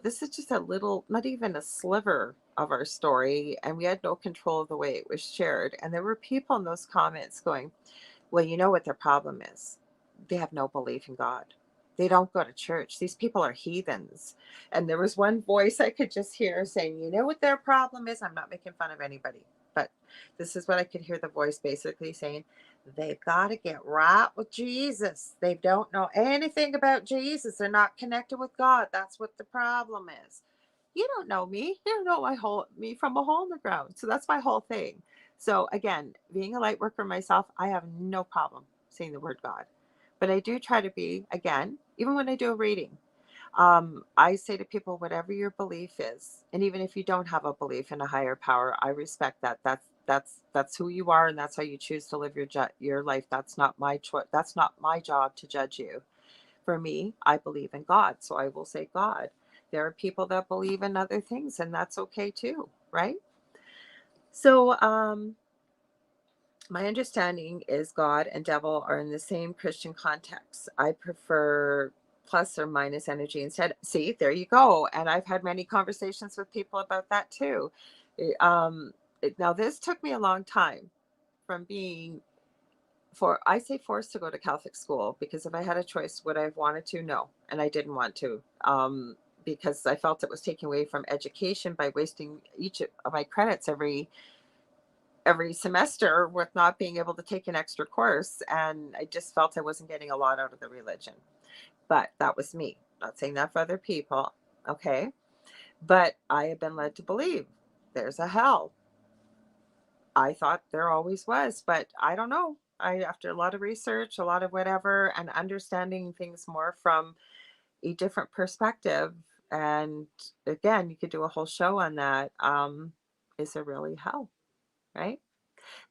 this is just a little, not even a sliver of our story, and we had no control of the way it was shared. And there were people in those comments going, "Well, you know what their problem is? They have no belief in God. They don't go to church. These people are heathens." And there was one voice I could just hear saying, "You know what their problem is?" I'm not making fun of anybody, but this is what I could hear the voice basically saying. They've got to get right with Jesus. They don't know anything about Jesus. They're not connected with God. That's what the problem is. You don't know me. You don't know me from a hole in the ground. So that's my whole thing. So again, being a light worker myself, I have no problem saying the word God. But I do try to be, again, even when I do a reading, I say to people, whatever your belief is, and even if you don't have a belief in a higher power, I respect that. That's who you are, and that's how you choose to live your life. That's not my choice. That's not my job to judge you. For me, I believe in God, so I will say God. There are people that believe in other things, and that's okay too, right? So, my understanding is God and devil are in the same Christian context. I prefer plus or minus energy instead. See, there you go. And I've had many conversations with people about that too. Now, this took me a long time from being I say forced to go to Catholic school, because if I had a choice, would I have wanted to? No. And I didn't want to. Because I felt it was taking away from education by wasting each of my credits every every semester with not being able to take an extra course. And I just felt I wasn't getting a lot out of the religion. But that was me. Not saying that for other people. Okay. But I have been led to believe there's a hell. I thought there always was, but I don't know. After a lot of research, a lot of whatever, and understanding things more from a different perspective. And again, you could do a whole show on that. Is there really hell? Right?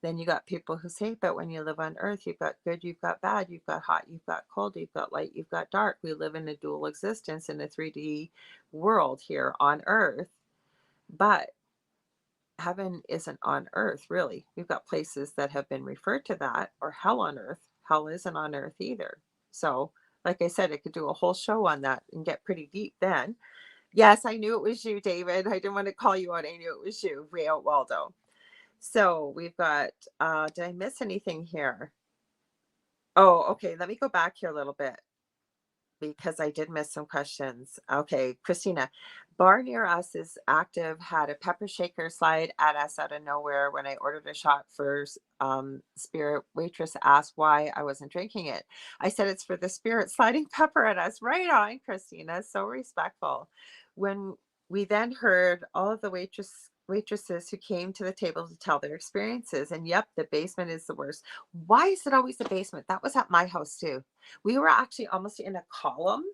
Then you got people who say, but when you live on earth, you've got good, you've got bad, you've got hot, you've got cold, you've got light, you've got dark. We live in a dual existence in a 3D world here on earth. But heaven isn't on earth, really. We've got places that have been referred to that, or hell on earth. Hell isn't on earth either. So, like I said, I could do a whole show on that and get pretty deep then. Yes, I knew it was you, David. I didn't want to call you out. I knew it was you, Rio Waldo. So we've got, did I miss anything here? Oh, okay. Let me go back here a little bit because I did miss some questions. Okay, Christina, bar near us is active, had a pepper shaker slide at us out of nowhere when I ordered a shot for spirit. Waitress asked why I wasn't drinking it. I said it's for the spirit sliding pepper at us. Right on, Christina. So respectful. When we then heard all of the waitresses who came to the table to tell their experiences, and yep, the basement is the worst. Why is it always the basement? That was at my house too. We were actually almost in a column,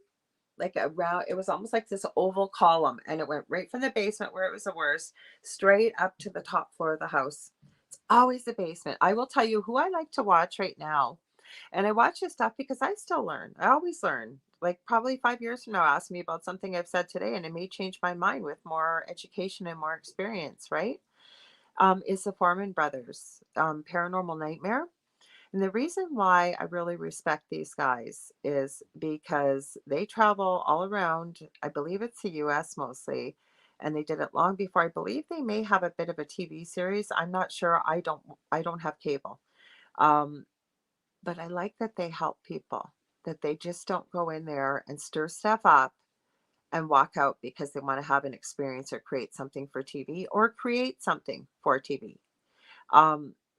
like around, it was almost like this oval column, and it went right from the basement where it was the worst, straight up to the top floor of the house. It's always the basement. I will tell you who I like to watch right now. And I watch this stuff because I still learn. I always learn. Like probably 5 years from now, ask me about something I've said today, and it may change my mind with more education and more experience, right? Is the Foreman Brothers, Paranormal Nightmare. And the reason why I really respect these guys is because they travel all around, I believe it's the US mostly, and they did it long before. I believe they may have a bit of a TV series. I'm not sure. I don't have cable. Um, but I like that they help people, that they just don't go in there and stir stuff up and walk out because they want to have an experience or create something for TV or create something for TV.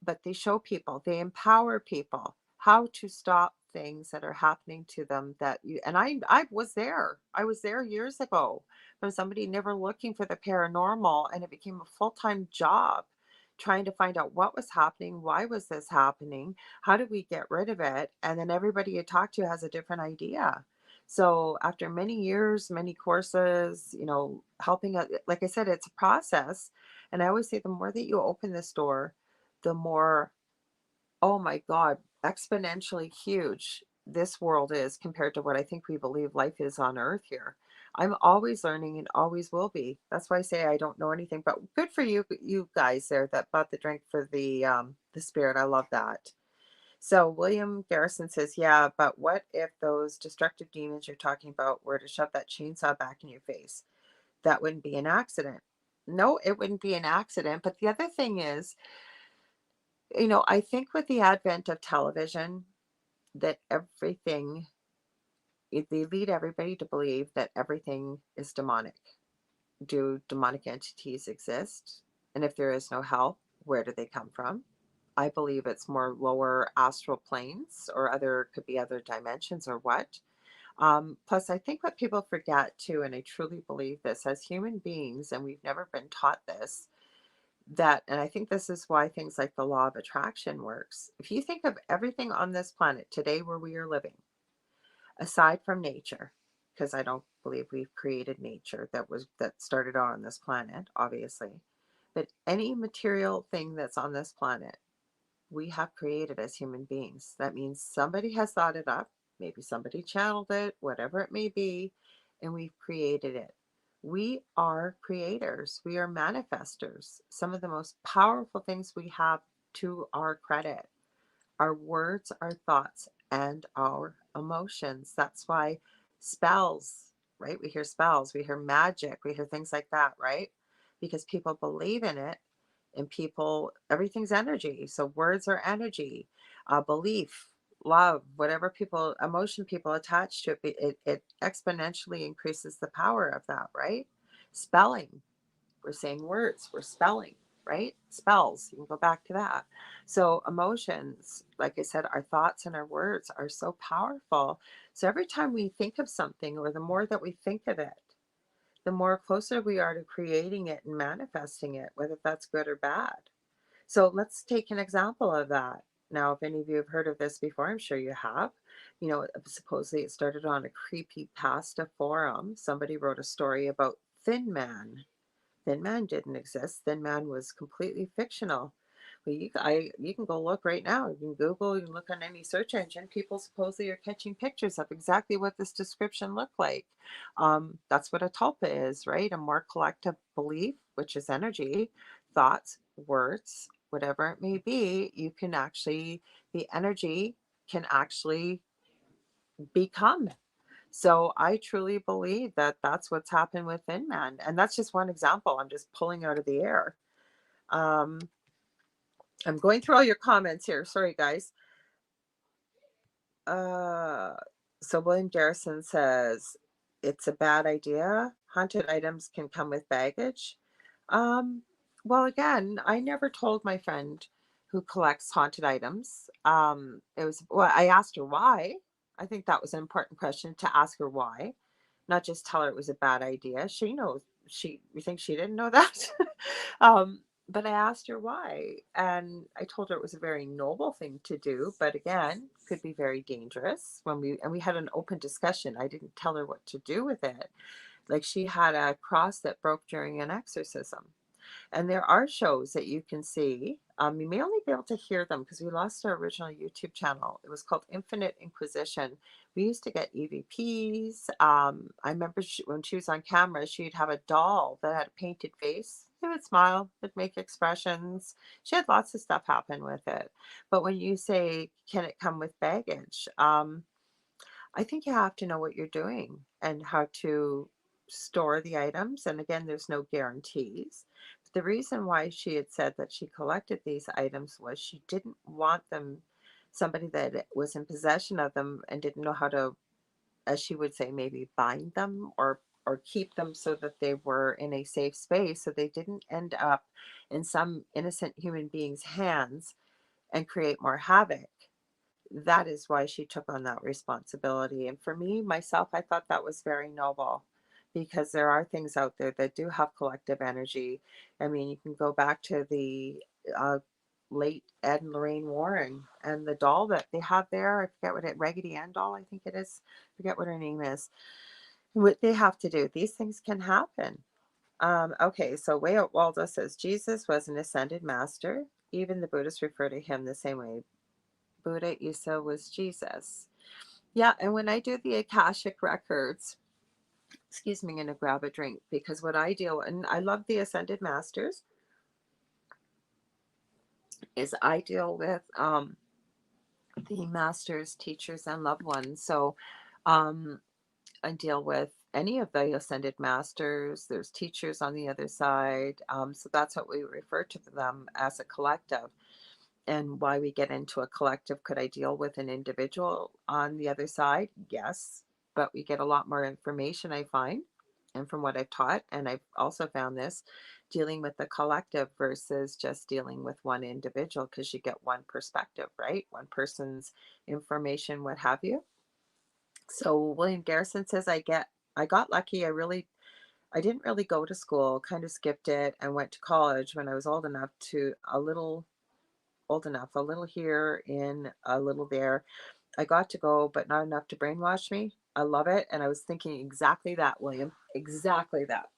But they show people, they empower people how to stop things that are happening to them that you, and I was there. I was there years ago from somebody never looking for the paranormal, and it became a full-time job trying to find out what was happening, why was this happening, how do we get rid of it, and then everybody you talk to has a different idea. So after many years, many courses, helping out, like I said, it's a process. And I always say the more that you open this door, the more, oh my God, exponentially huge this world is compared to what I think we believe life is on earth here. I'm always learning and always will be. That's why I say I don't know anything, but good for you guys there that bought the drink for the spirit. I love that. So William Garrison says, yeah, but what if those destructive demons you're talking about were to shove that chainsaw back in your face? That wouldn't be an accident. No, it wouldn't be an accident. But the other thing is, I think with the advent of television, that they lead everybody to believe that everything is demonic. Do demonic entities exist? And if there is no hell, where do they come from? I believe it's more lower astral planes or could be other dimensions or what. Plus, I think what people forget too, and I truly believe this as human beings, and we've never been taught this, and I think this is why things like the law of attraction works. If you think of everything on this planet today where we are living, aside from nature, because I don't believe we've created nature that started out on this planet, obviously, but any material thing that's on this planet, we have created as human beings. That means somebody has thought it up, maybe somebody channeled it, whatever it may be, and we've created it. We are creators, we are manifestors. Some of the most powerful things we have to our credit, our words, our thoughts, and our emotions. That's why spells, right? We hear spells, we hear magic, we hear things like that, right? Because people believe in it, and everything's energy. So words are energy, belief, love, whatever emotion people attach to it, it exponentially increases the power of that, right? Spelling, we're saying words, we're spelling, right? Spells, you can go back to that. So emotions, like I said, our thoughts and our words are so powerful. So every time we think of something, or the more that we think of it, the more closer we are to creating it and manifesting it, whether that's good or bad. So let's take an example of that. Now, if any of you have heard of this before, I'm sure you have. Supposedly it started on a creepy pasta forum. Somebody wrote a story about Thin Man. Thin Man didn't exist. Thin Man was completely fictional. Well, you can go look right now. You can Google, you can look on any search engine. People supposedly are catching pictures of exactly what this description looked like. That's what a tulpa is, right? A more collective belief, which is energy, thoughts, words, whatever it may be. The energy can actually become. So I truly believe that that's what's happened with Thin Man. And that's just one example I'm just pulling out of the air. Um, I'm going through all your comments here. Sorry, guys. Uh, so William Garrison says it's a bad idea. Haunted items can come with baggage. Um, well, again, I never told my friend who collects haunted items. I asked her why. I think that was an important question, to ask her why, not just tell her it was a bad idea. She knows. You think she didn't know that? But I asked her why, and I told her it was a very noble thing to do, but again, could be very dangerous. We had an open discussion. I didn't tell her what to do with it. Like, she had a cross that broke during an exorcism. And there are shows that you can see. You may only be able to hear them because we lost our original YouTube channel. It was called Infinite Inquisition. We used to get EVPs. I remember when she was on camera, she'd have a doll that had a painted face. It would smile, it'd make expressions. She had lots of stuff happen with it. But when you say, can it come with baggage? I think you have to know what you're doing and how to store the items. And again, there's no guarantees. But the reason why she had said that she collected these items was she didn't want somebody that was in possession of them and didn't know how to, as she would say, maybe bind them or keep them so that they were in a safe space, so they didn't end up in some innocent human being's hands and create more havoc. That is why she took on that responsibility. And for me, myself, I thought that was very noble, because there are things out there that do have collective energy. I mean, you can go back to the uh, late Ed and Lorraine Warren and the doll that they have there. I forget what Raggedy Ann doll, I think it is. I forget what her name is. What they have to do, these things can happen. Okay, so Way Out Waldo says Jesus was an ascended master. Even the Buddhists refer to him the same way Buddha Isa was Jesus. Yeah, and when I do the Akashic records, excuse me, I'm going to grab a drink, because what I deal, and I love the Ascended Masters, is I deal with the masters, teachers, and loved ones. So um, I deal with any of the Ascended Masters. There's teachers on the other side. So that's what we refer to them as, a collective. And why we get into a collective, could I deal with an individual on the other side? Yes, but we get a lot more information, I find, and from what I've taught. And I've also found this, dealing with the collective versus just dealing with one individual, because you get one perspective, right? One person's information, what have you. So William Garrison says, I got lucky. I didn't really go to school, kind of skipped it, and went to college when I was old enough, a little here in, a little there. I got to go, but not enough to brainwash me. I love it. And I was thinking exactly that, William. Exactly that.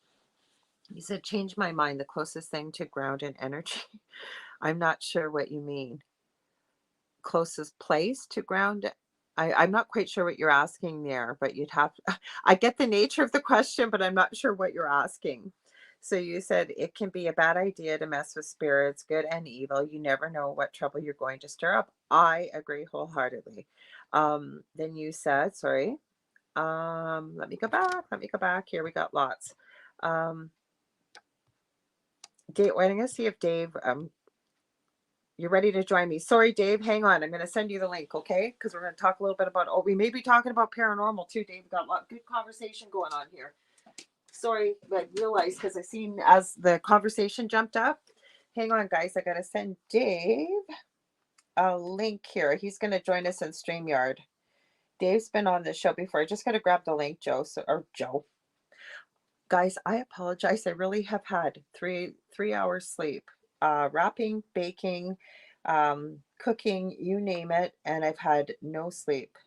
He said, change my mind, the closest thing to ground and energy. I'm not sure what you mean. Closest place to ground. I'm not quite sure what you're asking there, but you'd have to, I get the nature of the question, but I'm not sure what you're asking. So you said it can be a bad idea to mess with spirits, good and evil. You never know what trouble you're going to stir up. I agree wholeheartedly. Then you said, sorry, let me go back. Let me go back. Here we got lots. Dave, I'm going to see if Dave, you're ready to join me. Sorry, Dave, hang on. I'm going to send you the link, okay? Because we're going to talk a little bit about, we may be talking about paranormal too, Dave. We've got a lot good conversation going on here. Sorry, but I realized, because I seen as the conversation jumped up, Hang on, guys. I got to send Dave a link here. He's going to join us in StreamYard. Dave's been on the show before. I just got to grab the link, Joe. Or Joe. Guys, I apologize. I really have had three hours sleep. Wrapping, baking, cooking, you name it, and I've had no sleep.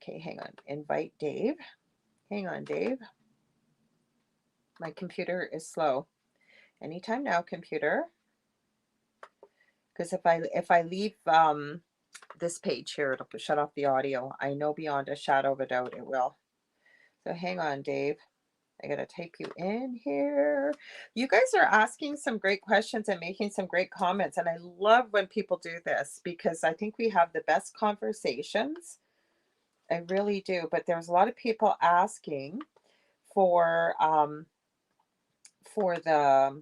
Okay, hang on. Invite Dave. Hang on, Dave. My computer is slow. Anytime now, computer. Because if I leave this page here, it'll shut off the audio. I know beyond a shadow of a doubt it will. So hang on, Dave. I gotta type you in here. You guys are asking some great questions and making some great comments, and I love when people do this because I think we have the best conversations. I really do. But there's a lot of people asking for the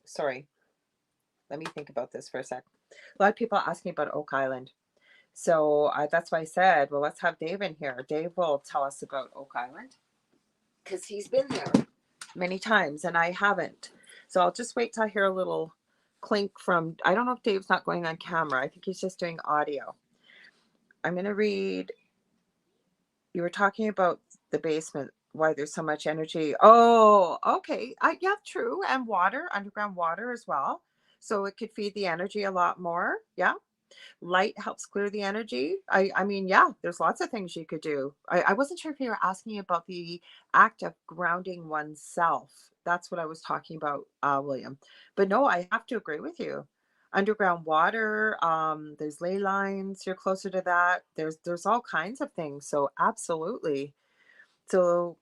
sorry. Let me think about this for a sec. A lot of people asking about Oak Island. So that's why I said, well, let's have Dave in here. Dave will tell us about Oak Island because he's been there many times and I haven't. So I'll just wait till I hear a little clink from, I don't know if Dave's not going on camera. I think he's just doing audio. I'm going to read, you were talking about the basement, why there's so much energy. Oh, okay. Yeah, true. And water, underground water as well. So it could feed the energy a lot more. Yeah. Light helps clear the energy. I mean, yeah, there's lots of things you could do. I wasn't sure if you were asking about the act of grounding oneself. That's what I was talking about, William. But no, I have to agree with you. Underground water, there's ley lines, you're closer to that. There's all kinds of things. So absolutely. So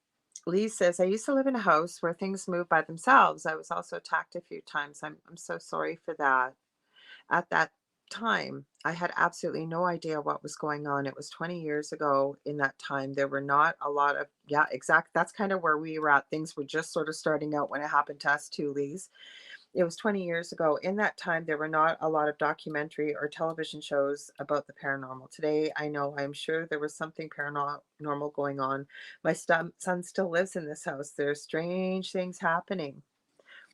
Lee says, I used to live in a house where things moved by themselves. I was also attacked a few times. I'm so sorry for that. At that time, I had absolutely no idea what was going on. It was 20 years ago. In that time, there were not a lot of, yeah, exact. That's kind of where we were at. Things were just sort of starting out when it happened to us too, Lee's. It was 20 years ago. In that time, there were not a lot of documentary or television shows about the paranormal. Today, I know, I'm sure there was something paranormal going on. My son still lives in this house. There's strange things happening.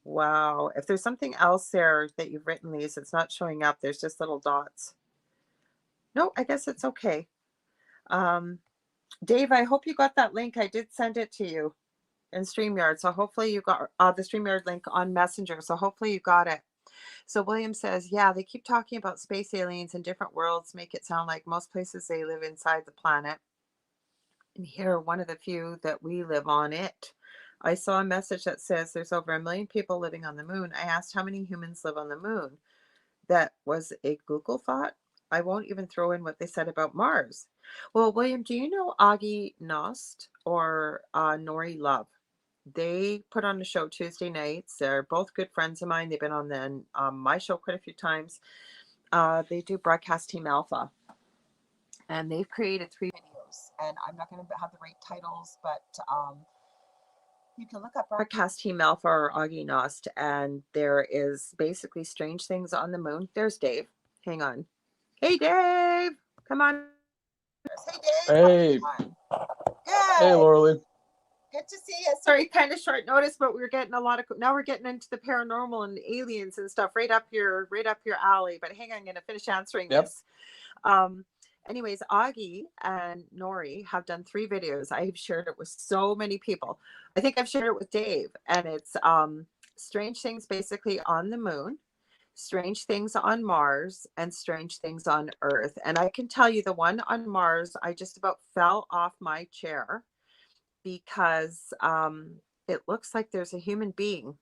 Wow. If there's something else there that you've written, Lise, it's not showing up. There's just little dots. No, I guess it's okay. Dave, I hope you got that link. I did send it to you in StreamYard. So hopefully you got the StreamYard link on Messenger. So hopefully you got it. So William says, yeah, they keep talking about space aliens and different worlds, make it sound like most places they live inside the planet. And here are one of the few that we live on it. I saw a message that says there's over 1 million people living on the moon. I asked how many humans live on the moon. That was a Google thought. I won't even throw in what they said about Mars. Well, William, do you know Augie Nost or Nori Love? They put on a show Tuesday nights. They're both good friends of mine. They've been on my show quite a few times. They do Broadcast Team Alpha. And they've created 3 videos. And I'm not going to have the right titles, but you can look up Broadcast Team Alpha or Augie Nost, and there is basically strange things on the moon. There's Dave. Hang on. Hey, Dave. Come on. Hey, Dave. Hey. Good. Hey, Lorilei. Good to see you. Sorry, kind of short notice, but we're getting now we're getting into the paranormal and aliens and stuff right up your alley. But hang on, I'm gonna finish answering this. Anyways, Augie and Nori have done 3 videos. I've shared it with so many people. I think I've shared it with Dave, and it's strange things basically on the moon, strange things on Mars, and strange things on Earth. And I can tell you the one on Mars, I just about fell off my chair because it looks like there's a human being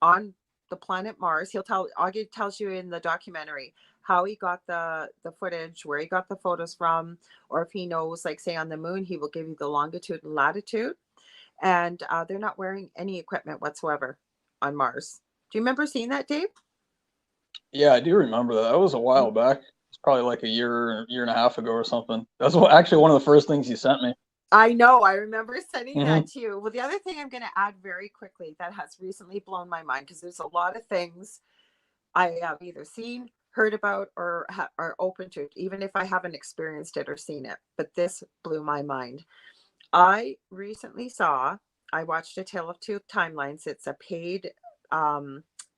on the planet Mars. Augie tells you in the documentary how he got the footage, where he got the photos from, or if he knows, like say on the moon, he will give you the longitude and latitude. And they're not wearing any equipment whatsoever on Mars. Do you remember seeing that, Dave? Yeah, I do remember that. That was a while back. It's probably like a year and a half ago or something. That's actually one of the first things you sent me. I know. I remember sending that to you. Well, the other thing I'm going to add very quickly that has recently blown my mind, because there's a lot of things I have either seen, heard about, or are open to it, even if I haven't experienced it or seen it. But this blew my mind. I recently I watched A Tale of Two Timelines. It's a paid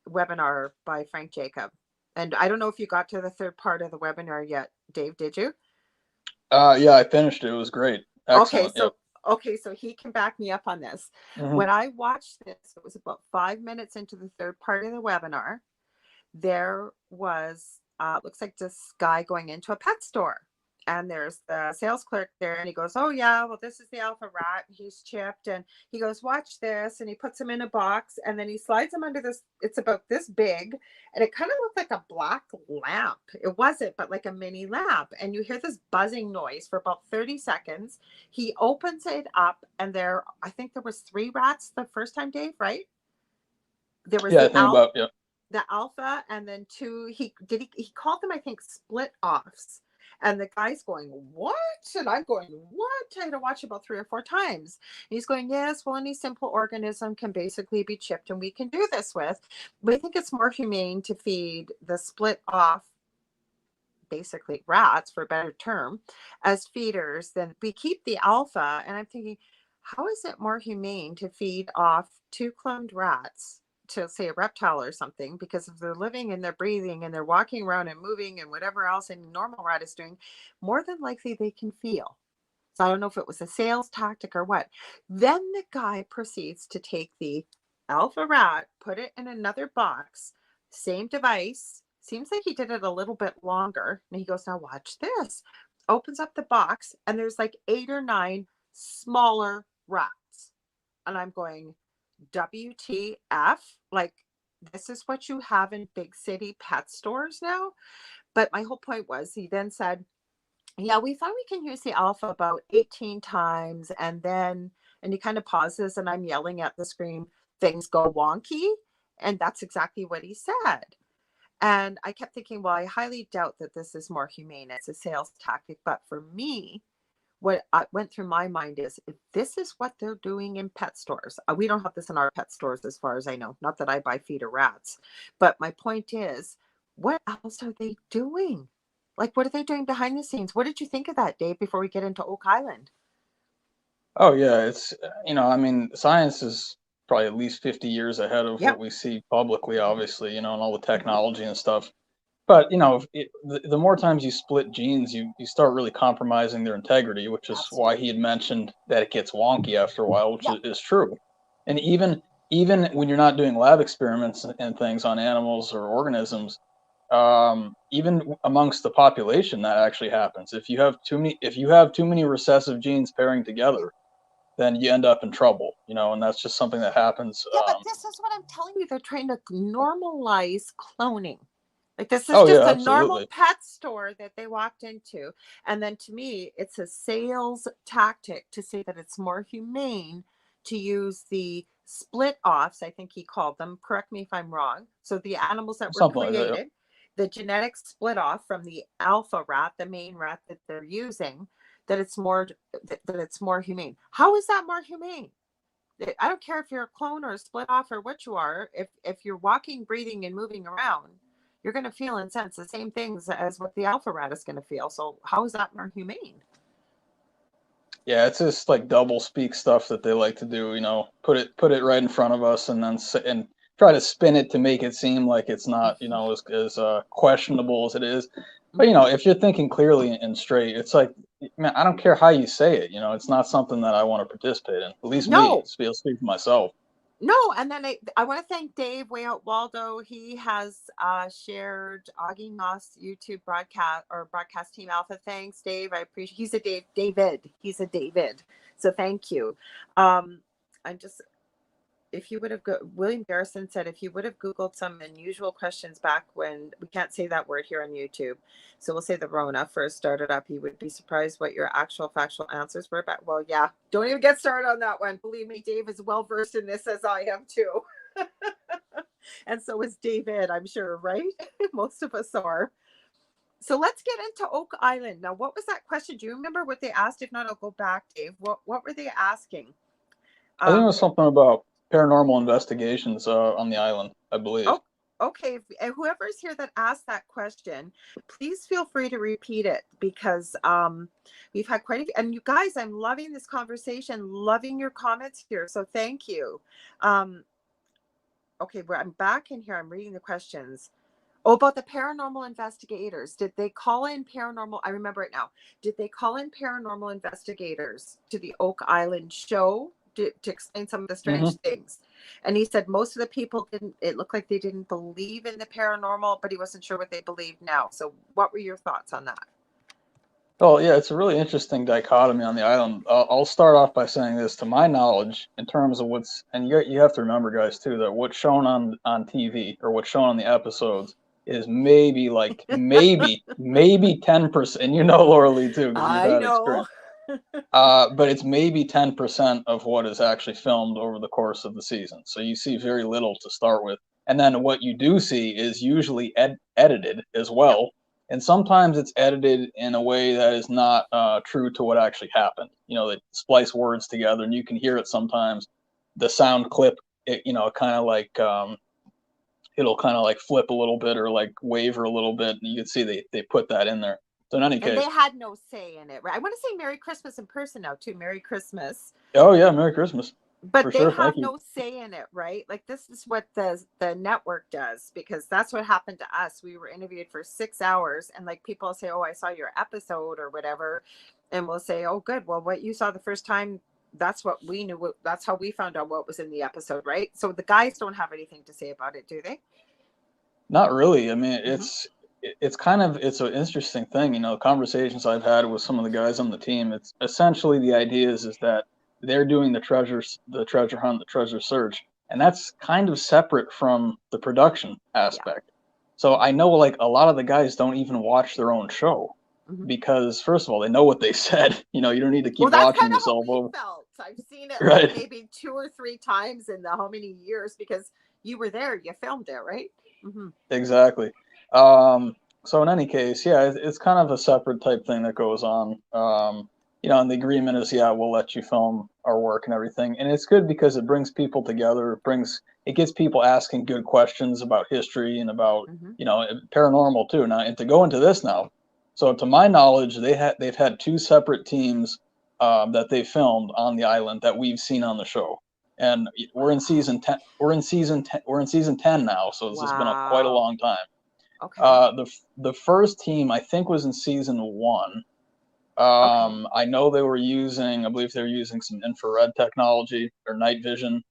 webinar by Frank Jacob. And I don't know if you got to the third part of the webinar yet, Dave, did you? Yeah, I finished it. It was great. Okay, Excellent. Yep. so okay, so he can back me up on this. Hmm. When I watched this, it was about 5 minutes into the third part of the webinar. There was looks like this guy going into a pet store, and there's the sales clerk there, and he goes, oh yeah, well, this is the alpha rat, he's chipped, and he goes, watch this, and he puts him in a box, and then he slides him under this, it's about this big, and it kind of looked like a black lamp. It wasn't, but like a mini lamp, and you hear this buzzing noise for about 30 seconds. He opens it up, and there, I think there was 3 rats the first time, Dave, right? There was Yeah, I think about, yeah. the alpha, and then 2, he called them, I think, split offs. And the guy's going, what? And I'm going, what? I had to watch about 3 or 4 times. And he's going, yes, well, any simple organism can basically be chipped, and we can do this with. But I think it's more humane to feed the split off, basically rats, for a better term, as feeders than we keep the alpha. And I'm thinking, how is it more humane to feed off 2 cloned rats to, say, a reptile or something? Because if they're living and they're breathing and they're walking around and moving and whatever else a normal rat is doing, more than likely they can feel. So I don't know if it was a sales tactic or what. Then the guy proceeds to take the alpha rat, put it in another box, same device. Seems like he did it a little bit longer. And he goes, now watch this. Opens up the box, and there's like 8 or 9 smaller rats. And I'm going, WTF? Like, this is what you have in big city pet stores now? But my whole point was, he then said, yeah, we thought we can use the alpha about 18 times. And then, and he kind of pauses, and I'm yelling at the screen, things go wonky. And that's exactly what he said. And I kept thinking, well, I highly doubt that this is more humane. It's a sales tactic. But for me, what went through my mind is, if this is what they're doing in pet stores, we don't have this in our pet stores as far as I know. Not that I buy feeder rats. But my point is, what else are they doing? Like, what are they doing behind the scenes? What did you think of that, Dave, before we get into Oak Island? Oh yeah, it's I mean, science is probably at least 50 years ahead of what Yep. we see publicly, obviously, and all the Hmm. technology and stuff. But the more times you split genes, you start really compromising their integrity, which is why he had Absolutely. mentioned that it gets wonky after a while, which Yeah. is true. And even when you're not doing lab experiments and things on animals or organisms, even amongst the population, that actually happens. If you have too many recessive genes pairing together, then you end up in trouble, and that's just something that happens. Yeah, but this is what I'm telling you. They're trying to normalize cloning. Like, this is Oh just yeah, a normal absolutely. pet store that they walked into. And then to me, it's a sales tactic to say that it's more humane to use the split offs, I think he called them. Correct me if I'm wrong. So the animals that were Something like that. Yep. created, the genetic split off from the alpha rat, the main rat that they're using, that it's more humane. How is that more humane? I don't care if you're a clone or a split off or what you are. If you're walking, breathing, and moving around, you're going to feel and sense the same things as what the alpha rat is going to feel. So how is that more humane? Yeah, it's just like double speak stuff that they like to do. Put it right in front of us, and then and try to spin it to make it seem like it's not, as questionable as it is. But Mhm. if you're thinking clearly and straight, it's like, man, I don't care how you say it. It's not something that I want to participate in. At least me. No, I'll speak for myself. no. And then I want to thank Dave way out Waldo. He has shared Augie Moss YouTube broadcast team alpha. Thanks, Dave. I appreciate. He's a David. He's a David. So thank you. I'm just, if you would have William Garrison said, if you would have Googled some unusual questions back when, we can't say that word here on YouTube, so we'll say the Rona first started up, you would be surprised what your actual factual answers were. But well, yeah, don't even get started on that one. Believe me, Dave is well versed in this, as I am too. And so is David, I'm sure, right? Most of us are. So let's get into Oak Island. Now, what was that question? Do you remember what they asked? If not, I'll go back, Dave. What were they asking? I think it Um, was something about paranormal investigations on the island, I believe. Oh, okay. Whoever's here that asked that question, please feel free to repeat it, because we've had quite a few. And you guys, I'm loving this conversation, loving your comments here. So thank you. Um, okay, where I'm back in here, I'm reading the questions. Oh, about the paranormal investigators. Did they call in paranormal? I remember it now. Did they call in paranormal investigators to the Oak Island show to explain some of the Hmm. strange things? And he said most of the people didn't, it looked like they didn't believe in the paranormal, but he wasn't sure what they believed now. So, what were your thoughts on that? Oh, yeah, it's a really interesting dichotomy on the island. I'll start off by saying this, to my knowledge, in terms of what's, and you have to remember, guys, too, that what's shown on TV or what's shown on the episodes is maybe like maybe 10%. And you know, Laura Lee, too, because you've I had know. experience. But it's maybe 10% of what is actually filmed over the course of the season. So you see very little to start with. And then what you do see is usually edited as Yep. well. And sometimes it's edited in a way that is not true to what actually happened. You know, they splice words together and you can hear it sometimes. The sound clip, kind of like it'll kind of like flip a little bit or like waver a little bit. And you can see they put that in there. So in any And they case, had no say in it, right? I want to say Merry Christmas in person now, too. Merry Christmas. oh yeah, Merry Christmas But for they sure. have Thank you. no say in it, right? Like this is what the network does, because that's what happened to us. We were interviewed for 6 hours, and like people say, "Oh, I saw your episode" or whatever, and we'll say, "Oh, good. Well, what you saw the first time, that's what we knew. That's how we found out what was in the episode, right?" So the guys don't have anything to say about it, do they? Not really. I mean, Mm-hmm. it's kind of it's an interesting thing, conversations I've had with some of the guys on the team. It's essentially the idea is that they're doing the treasure hunt, the treasure search, and that's kind of separate from the production Yeah. aspect. So I know like a lot of the guys don't even watch their own show Mm-hmm. because first of all, they know what they said. You don't need to Well, keep that's watching kind of how yourself we over. felt. I've seen it like Right. maybe 2 or 3 times in the how many years, because you were there, you filmed it, right? Mm-hmm. Exactly. Um, so in any case, yeah, it's kind of a separate type thing that goes on. And the agreement is, yeah, we'll let you film our work and everything, and it's good because it brings people together. It gets people asking good questions about history and about Mm-hmm. paranormal too. Now, and to go into this now, so to my knowledge, they've had two separate teams that they filmed on the island that we've seen on the show, and we're in Wow. season 10. We're in season 10 now, so this has been quite a Wow. long time. Okay. The first team I think was in season 1. Okay. I know I believe they were using some infrared technology or night vision.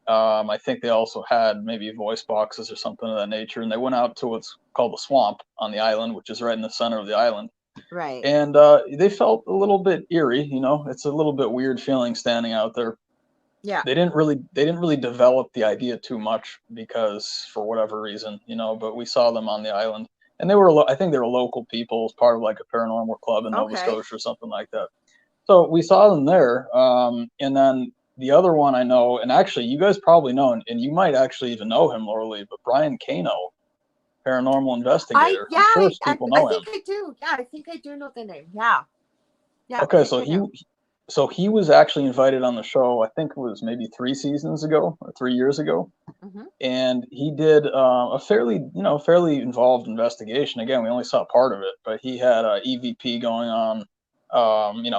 I think they also had maybe voice boxes or something of that nature, and they went out to what's called the swamp on the island, which is right in the center of the island. Right. And they felt a little bit eerie. It's a little bit weird feeling standing out there. Yeah. They didn't really develop the idea too much because for whatever reason, but we saw them on the island, and I think they were local people as part of like a paranormal club in Nova Okay. Scotia or something like that. So we saw them there, and then the other one I know, and actually you guys probably know, and you might actually even know him, Laura, but Brian Kano, paranormal I investigator. yeah, I'm sure I people I know him. think I do. Yeah, I think I do know the name. Yeah. Yeah, I Okay, think so I he do. so he was actually invited on the show. I think it was maybe 3 seasons ago or 3 years ago, Hmm. and he did a fairly involved investigation. Again, we only saw part of it, but he had EVP going on,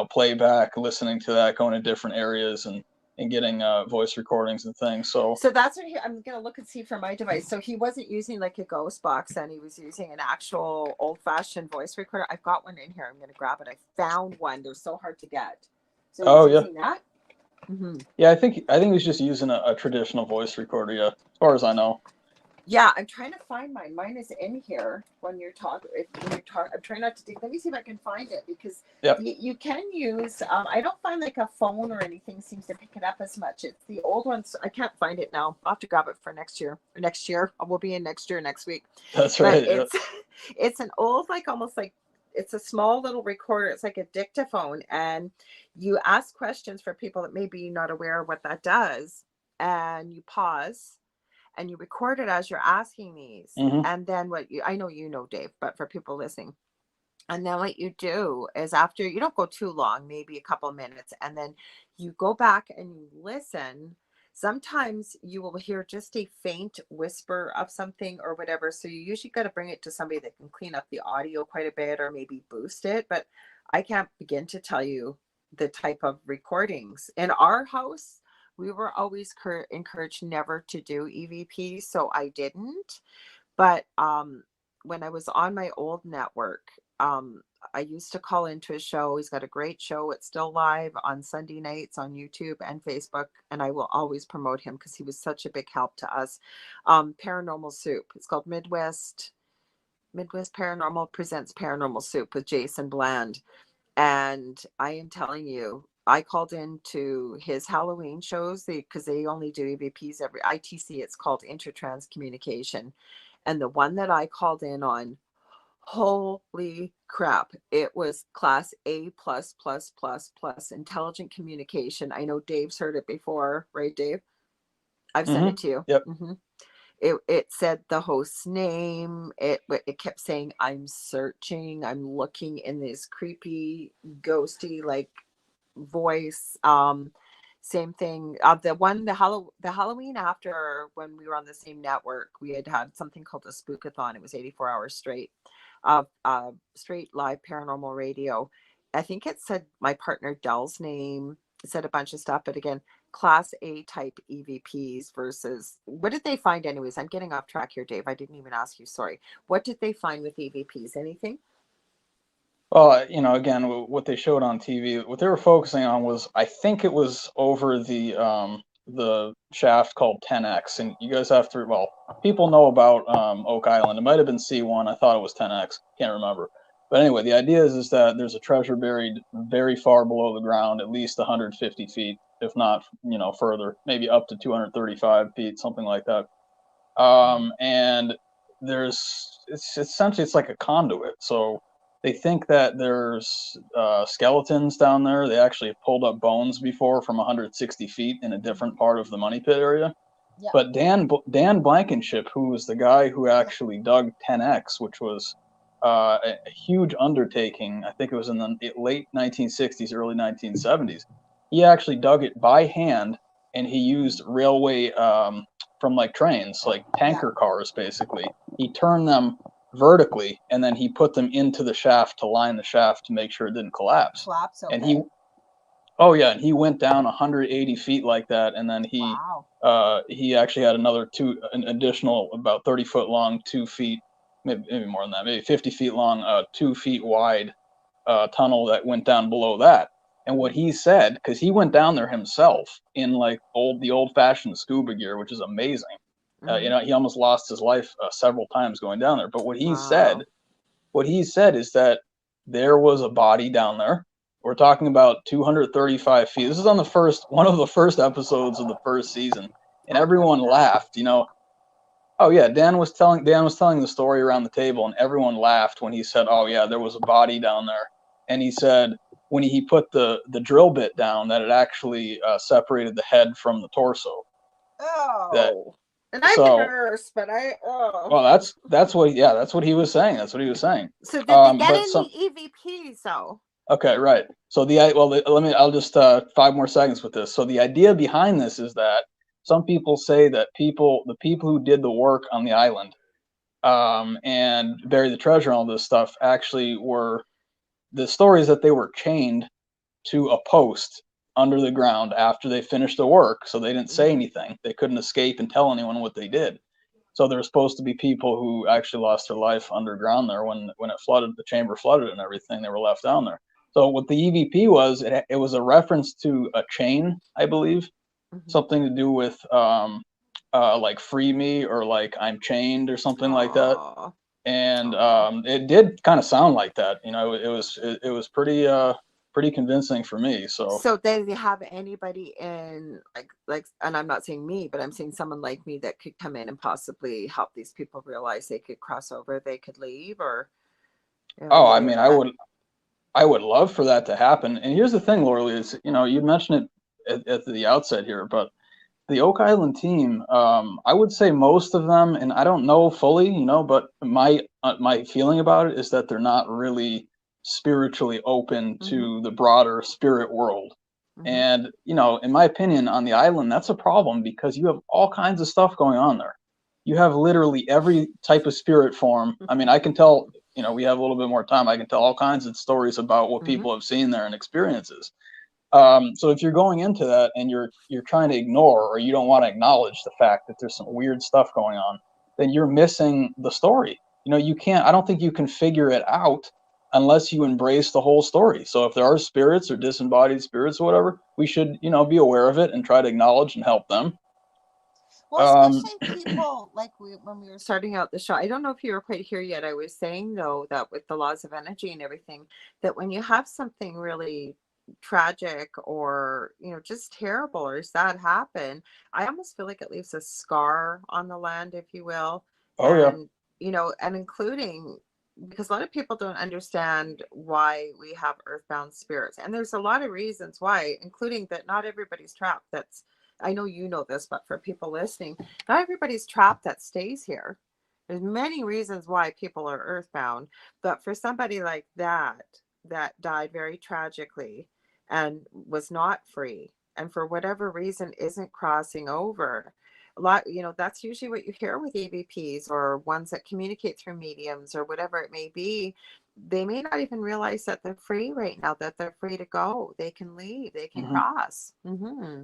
playback, listening to that, going to different areas and getting voice recordings and things. So, So that's what I'm gonna look and see for my device. So he wasn't using like a ghost box, and he was using an actual old-fashioned voice recorder. I've got one in here. I'm gonna grab it. I found one. They're so hard to get. So he's oh yeah, using that. Hmm. yeah, I think he's just using a traditional voice recorder. Yeah, as far as I know. Yeah, I'm trying to find mine. Mine is in here when you're talking. When you're talking, I'm trying not to dig. Let me see if I can find it, because Yep, you can use. I don't find like a phone or anything seems to pick it up as much. It's the old ones. I can't find it now. I'll have to grab it for next year. Or next year, we'll be in next year next week. that's But right. Yeah. it's it's an old, like almost like it's a small little recorder. It's like a dictaphone, and you ask questions for people that may be not aware of what that does, and you pause and you record it as you're asking these. Hmm. And then I know you know, Dave, but for people listening, and then what you do is, after you don't go too long, maybe a couple minutes, and then you go back and you listen. Sometimes you will hear just a faint whisper of something or whatever. So you usually got to bring it to somebody that can clean up the audio quite a bit or maybe boost it. But I can't begin to tell you the type of recordings in our house. we were always encouraged never to do EVP, so I didn't. But when I was on my old network, I used to call into his show. He's got a great show. It's still live on Sunday nights on YouTube and Facebook, and I will always promote him because he was such a big help to us. Paranormal Soup. It's called Midwest Paranormal presents Paranormal Soup with Jason Bland. And I am telling you, I called into his Halloween shows because they only do EVPs every ITC. It's called Intertrans Communication. And the one that I called in on, holy crap, it was class A plus plus plus plus intelligent communication. I know Dave's heard it before, right, Dave? I've sent it to you. Yep. It said the host's name. It kept saying, I'm searching, I'm looking in this creepy, ghosty like voice. Same thing. The Halloween after, when we were on the same network, we had something called a spookathon. It was 84 hours straight of straight live paranormal radio. I think it said my partner Dell's name. It said a bunch of stuff, but again, class A type EVPs versus, what did they find anyways? I'm getting off track here, Dave. I didn't even ask you. Sorry. What did they find with EVPs? Anything? Well, again, what they showed on TV, what they were focusing on was, I think it was over the shaft called 10X, and you guys have to, well, people know about Oak Island. It might have been C1. I thought it was 10X. Can't remember. But anyway, the idea is that there's a treasure buried very far below the ground, at least 150 feet, if not, further, maybe up to 235 feet, something like that. And it's essentially, it's like a conduit. So they think that there's skeletons down there. They actually pulled up bones before from 160 feet in a different part of the Money Pit area. Yeah. But Dan Blankenship, who was the guy who actually dug 10X, which was a huge undertaking, I think it was in the late 1960s, early 1970s, he actually dug it by hand, and he used railway from like trains, like tanker cars, basically. He turned them vertically, and then he put them into the shaft to line the shaft to make sure it didn't collapse. Okay. And and he went down 180 feet like that, and then he actually had an additional about 30-foot long, 2 feet, maybe more than that, maybe 50 feet long, 2 feet wide tunnel that went down below that. And what he said, because he went down there himself in like the old-fashioned scuba gear, which is amazing. He almost lost his life several times going down there. But what he said is that there was a body down there. We're talking about 235 feet. This is on one of the first episodes of the first season, and everyone laughed. Oh yeah, Dan was telling the story around the table, and everyone laughed when he said, "Oh yeah, there was a body down there." And he said when he put the drill bit down, that it actually separated the head from the torso. And I'm a nurse, but well, that's what he was saying. That's what he was saying. So did they get any EVPs though? Okay, right. So I'll just 5 more seconds with this. So the idea behind this is that some people say that the people who did the work on the island and buried the treasure and all this stuff actually were, the stories that they were chained to a post under the ground after they finished the work, so they didn't say anything. They couldn't escape and tell anyone what they did. So there were supposed to be people who actually lost their life underground there when it flooded, the chamber flooded and everything. They were left down there. So what the EVP was, it was a reference to a chain, I believe, something to do with like free me, or like I'm chained or something like that. And it did kind of sound like that. It was pretty convincing for me. So did they have anybody in like, and I'm not saying me, but I'm saying someone like me that could come in and possibly help these people realize they could cross over, they could leave, or I mean, I would love for that to happen. And here's the thing, Lorilei, is you mentioned it at the outset here, but the Oak Island team, I would say most of them, and I don't know fully, but my feeling about it is that they're not really spiritually open to the broader spirit world. And in my opinion, on the island, that's a problem, because you have all kinds of stuff going on there. You have literally every type of spirit form. I mean, I can tell, we have a little bit more time, I can tell all kinds of stories about what people have seen there and experiences. So if you're going into that and you're trying to ignore, or you don't want to acknowledge the fact that there's some weird stuff going on, then you're missing the story. You can't. I don't think you can figure it out unless you embrace the whole story. So if there are spirits or disembodied spirits or whatever, we should be aware of it and try to acknowledge and help them. Well, especially people like when we were starting out the show. I don't know if you were quite here yet. I was saying though that with the laws of energy and everything, that when you have something really tragic or just terrible or sad happen, I almost feel like it leaves a scar on the land, if you will, Oh yeah. and and including because a lot of people don't understand why we have earthbound spirits, and there's a lot of reasons why, including that not everybody's trapped. That's I know you know this, but for people listening, not everybody's trapped that stays here. There's many reasons why people are earthbound, but for somebody like that died very tragically and was not free, and for whatever reason isn't crossing over. A lot, that's usually what you hear with EVPs or ones that communicate through mediums or whatever it may be. They may not even realize that they're free right now, that they're free to go. They can leave, they can Hmm. cross. Mm-hmm.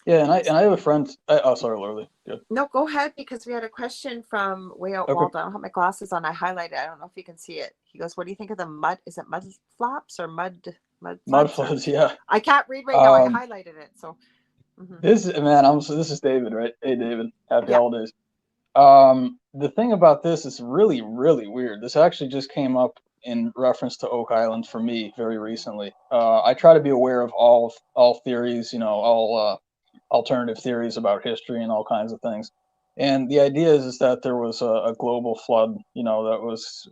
Yeah, and I have a friend. Oh, sorry, Lorelei. Good. No, go ahead because we had a question from way out Okay. Waldo. I don't have my glasses on. I highlighted. I don't know if you can see it. He goes, "What do you think of the mud? Is it mud flaps or mud Mud floods?" Or floods. Yeah. I can't read right now. I Um, highlighted it. So, mhm. This is David, right? Hey, David. Happy Yeah. holidays. The thing about this is really, really weird. This actually just came up in reference to Oak Island for me very recently. I try to be aware of all theories, all alternative theories about history and all kinds of things. And the idea is that there was a global flood, that was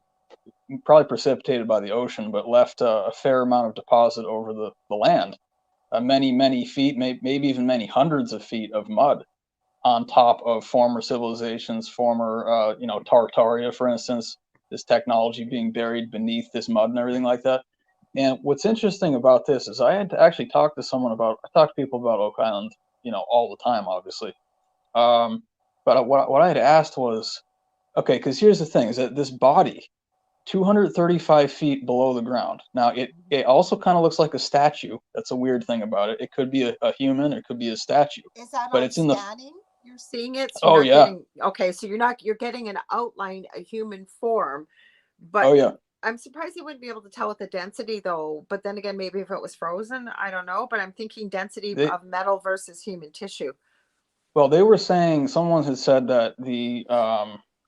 probably precipitated by the ocean, but left a fair amount of deposit over the land, many, many feet, maybe even many hundreds of feet of mud on top of former civilizations, former, Tartaria, for instance, this technology being buried beneath this mud and everything like that. And what's interesting about this is I had to actually I talk to people about Oak Island, all the time, obviously. Um, but what I had asked was, okay, because here's the thing: is that this body, 235 feet below the ground. Now, it also kind of looks like a statue. That's a weird thing about it. It could be a human, it could be a statue, Is that but on it's in the. scanning? You're seeing it, so you're Oh not yeah, getting okay. So you're getting an outline, a human form, but oh yeah. I'm surprised you wouldn't be able to tell with the density though. But then again, maybe if it was frozen, I don't know. But I'm thinking density They of metal versus human tissue. Well, they were saying someone had said that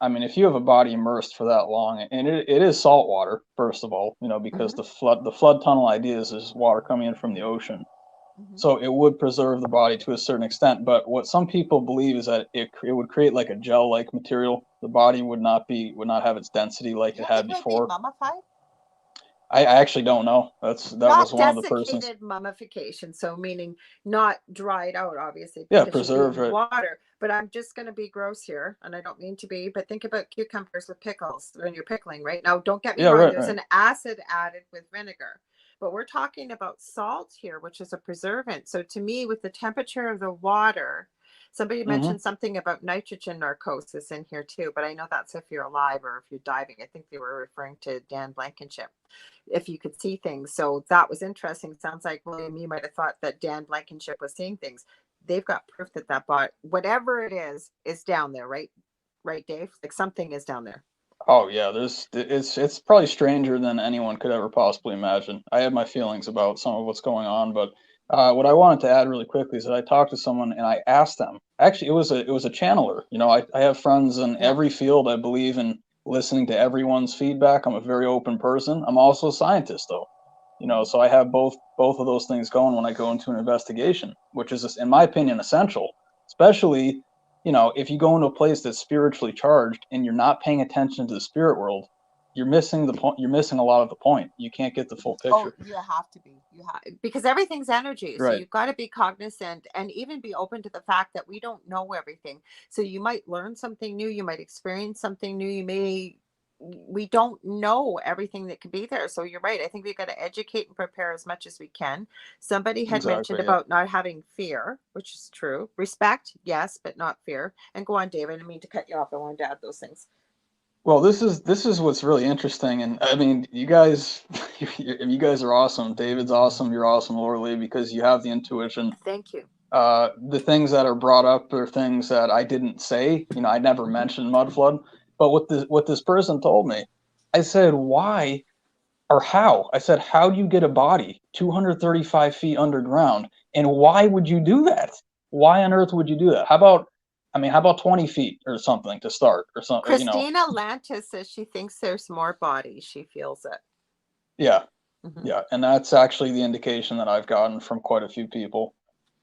I mean, if you have a body immersed for that long, and it is salt water, first of all, because Hmm. the flood tunnel idea is water coming in from the ocean. Hmm. So it would preserve the body to a certain extent, but what some people believe is that it would create like a gel-like material. The body would not have its density like Do it you had think it would be before. mummified? I actually don't know. That was Not one of the persons. desiccated mummification, so meaning not dried out, obviously, Yeah, because you'd be preserved, in right? water. But I'm just going to be gross here, and I don't mean to be, but think about cucumbers with pickles when you're pickling, right? Now, don't get me Yeah, wrong, right, there's right. an acid added with vinegar, but we're talking about salt here, which is a preservant. So to me, with the temperature of the water, somebody Hmm. mentioned something about nitrogen narcosis in here too, but I know that's if you're alive or if you're diving. I think they were referring to Dan Blankenship, if you could see things. So that was interesting. Sounds like William, you might have thought that Dan Blankenship was seeing things. They've got proof that that bot, whatever it is down there, right? Right, Dave? Like something is down there. Oh yeah, it's probably stranger than anyone could ever possibly imagine. I have my feelings about some of what's going on, but what I wanted to add really quickly is that I talked to someone and I asked them. Actually, it was a channeler. I have friends in Yeah. every field. I believe in listening to everyone's feedback. I'm a very open person. I'm also a scientist, though. Mhm. So I have both of those things going when I go into an investigation, which is, in my opinion, essential, especially if you go into a place that's spiritually charged and you're not paying attention to the spirit world, you're missing the point. You're missing a lot of the point. You can't get the full Oh, picture. you have to be. You have because everything's energy. So Right. you've got to be cognizant and even be open to the fact that we don't know everything. So you might learn something new, you might experience something new, you may we don't know everything that could be there. So you're right. I think we've got to educate and prepare as much as we can. Somebody had mentioned Exactly. Yeah. about not having fear, which is true. Respect, yes, but not fear. And go on, David. I didn't mean to cut you off. I wanted to add those things. Well, this is what's really interesting, and I mean, you guys, you guys are awesome. David's awesome. You're awesome, Lorilei, because you have the intuition. Thank you. The things that are brought up are things that I didn't say. I never Hmm. mentioned mud flood, but what this person told me, I said, why or how? I said, how do you get a body 235 feet underground, and why would you do that? Why on earth would you do that? How about 20 feet or something to start or something. Christina Lantis says she thinks there's more bodies. She feels it. Yeah, Hmm. yeah, and that's actually the indication that I've gotten from quite a few people.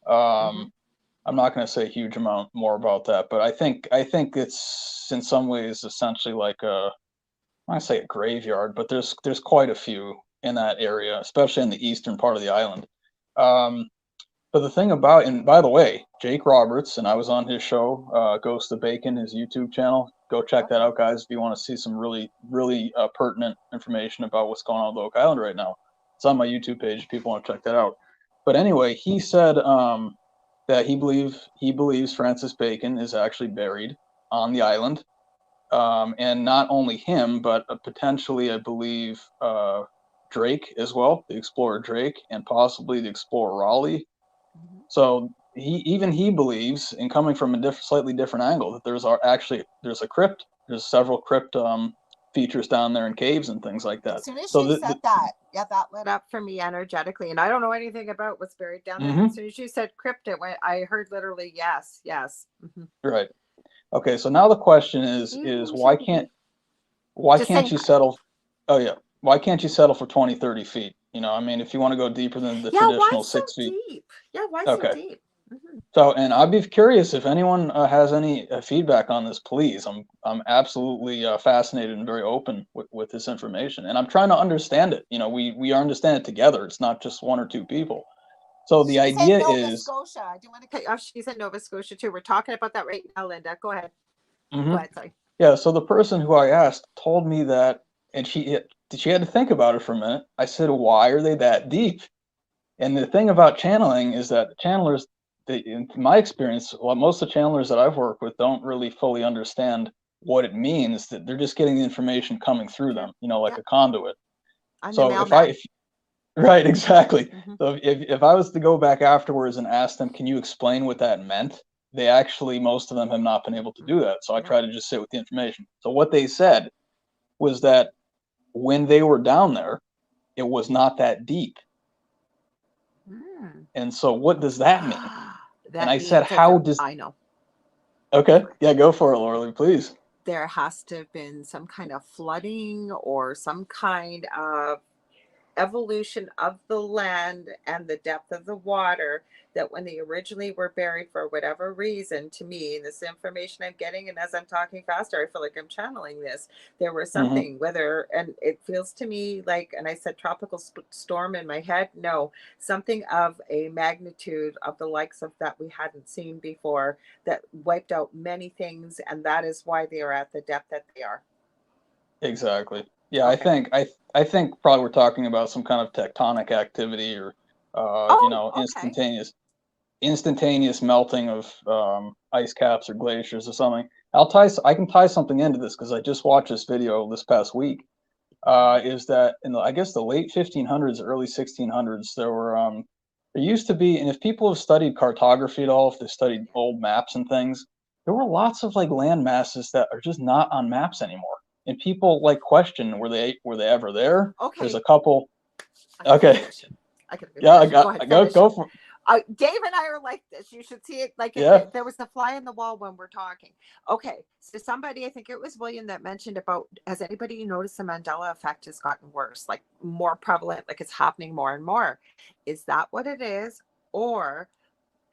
Um, Hmm. I'm not going to say a huge amount more about that, but I think it's in some ways essentially like I'm not say a graveyard, but there's quite a few in that area, especially in the eastern part of the island. Um, but the thing about, and by the way, Jake Roberts, and I was on his show, Ghost of Bacon, his YouTube channel. Go check that Okay. out, guys, if you want to see some really, really pertinent information about what's going on with Oak Island right now. It's on my YouTube page if people want to check that out. But anyway, he said that he believes Francis Bacon is actually buried on the island, and not only him, but potentially, I believe, Drake as well, the explorer Drake, and possibly the explorer Raleigh. Hmm. So he believes, and coming from a slightly different angle, that there's a crypt. There's several crypt features down there in caves and things like As that. soon as So she said that, yeah, that lit up for me energetically. And I don't know anything about what's buried down there, but as mhm, soon as you said crypt, I heard literally yes, yes. Hmm. right. Okay, so now the question is Ooh, Shelby. why Just can't saying. you settle? Oh yeah, why can't you settle for 20, 30 feet? If you want to go deeper than the Yeah, why traditional so 6 feet. deep? Yeah, why so Okay. deep? Hmm. So, and I'd be curious if anyone has any feedback on this, please. I'm absolutely fascinated and very open with this information, and I'm trying to understand it. We understand it together. It's not just one or two people. So the She's in idea Nova is, Scotia. I do want to cut you off. She's in Nova Scotia too. We're talking about that right now, Linda. Go ahead. Go mhm, ahead. Sorry. yeah. So the person who I asked told me that, and she had to think about it for a minute. I said, "Why are they that deep?" And the thing about channeling is that the channelers, in my experience, well, most of the channelers that I've worked with don't really fully understand what it means. That they're just getting the information coming through True. them, like Yeah. a conduit. I'm the So mailman. right, exactly. Hmm. So if I was to go back afterwards and ask them, can you explain what that meant? They actually, most of them have not been able to do that. So I Nope. try to just sit with the information. So what they said was that when they were down there, it was not that deep. Mm. And so what does that mean? And That I said, means that how there, does, I know. okay, yeah, go for it, Laura, please. There has to have been some kind of flooding or some kind of evolution of the land and the depth of the water, that when they originally were buried for whatever reason, to me, this information I'm getting, and as I'm talking faster, I feel like I'm channeling this. There was Hmm. something, whether, and it feels to me like, and I said tropical storm in my head, no, something of a magnitude of the likes of that we hadn't seen before, that wiped out many things, and that is why they are at the depth that they are. Exactly. Yeah, I Okay. think I think probably we're talking about some kind of tectonic activity, or Oh, okay. instantaneous melting of ice caps or glaciers or something. I can tie something into this because I just watched this video this past week. Is that in I guess the late 1500s, early 1600s, there used to be, and if people have studied cartography at all, if they studied Yeah. old maps and things, there were lots of like land masses that are just not on maps anymore, and people like question, were they ever there? There's Okay. a couple. I gotta Okay, finish it. I gotta yeah, I finish it. Go got ahead, go finish go it. for Dave and I are like this. You should see it. Like yeah. there was the fly in the wall when we're talking. Okay, so somebody, I think it was William, that mentioned about, has anybody noticed the Mandela effect has gotten worse, like more prevalent, like it's happening more and more? Is that what it is, or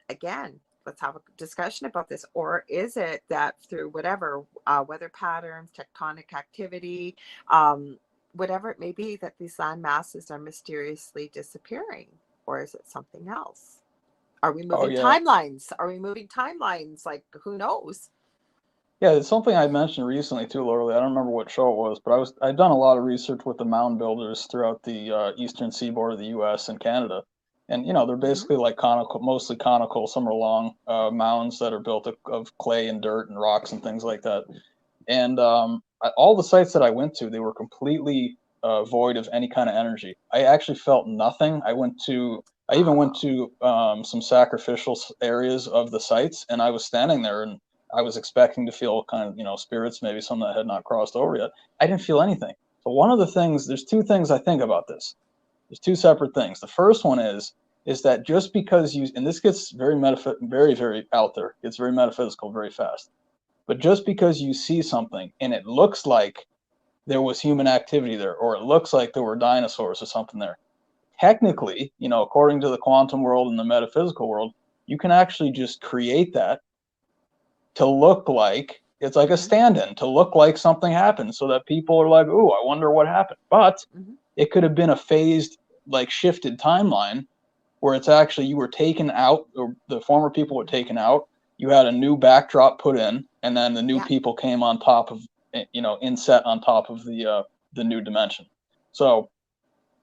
again? Let's have a discussion about this. Or is it that through whatever weather patterns, tectonic activity, um, whatever it may be, that these land masses are mysteriously disappearing? Or is it something else? Are we Oh moving yeah. timelines? Are we moving timelines? Like, who knows? Yeah, it's something I mentioned recently too, Laura. I don't remember what show it was, but I've done a lot of research with the mound builders throughout the eastern seaboard of the U.S. and Canada, and they're Hmm. basically like conical, mostly conical. Some are long mounds that are built of clay and dirt and rocks and things like that. And all the sites that I went to, they were completely void of any kind of energy. I actually felt nothing. I even went Oh. to some sacrificial areas of the sites, and I was standing there, and I was expecting to feel kind of, spirits, maybe some that had not crossed over yet. I didn't feel anything. So one of the things, there's two things I think about this. There's two separate things. The first one is that just because and this gets very, very out there, gets very metaphysical very fast. But just because you see something and it looks like there was human activity there, or it looks like there were dinosaurs or something there, technically, according to the quantum world and the metaphysical world, you can actually just create that to look like it's like a Mm-hmm. stand-in, to look like something happened, so that people are like, "Ooh, I wonder what happened." But Mm-hmm. it could have been a phased, like shifted timeline where it's actually you were taken out, or the former people were taken out. You had a new backdrop put in, and then the new Yeah. people came on top of, inset on top of the new dimension. So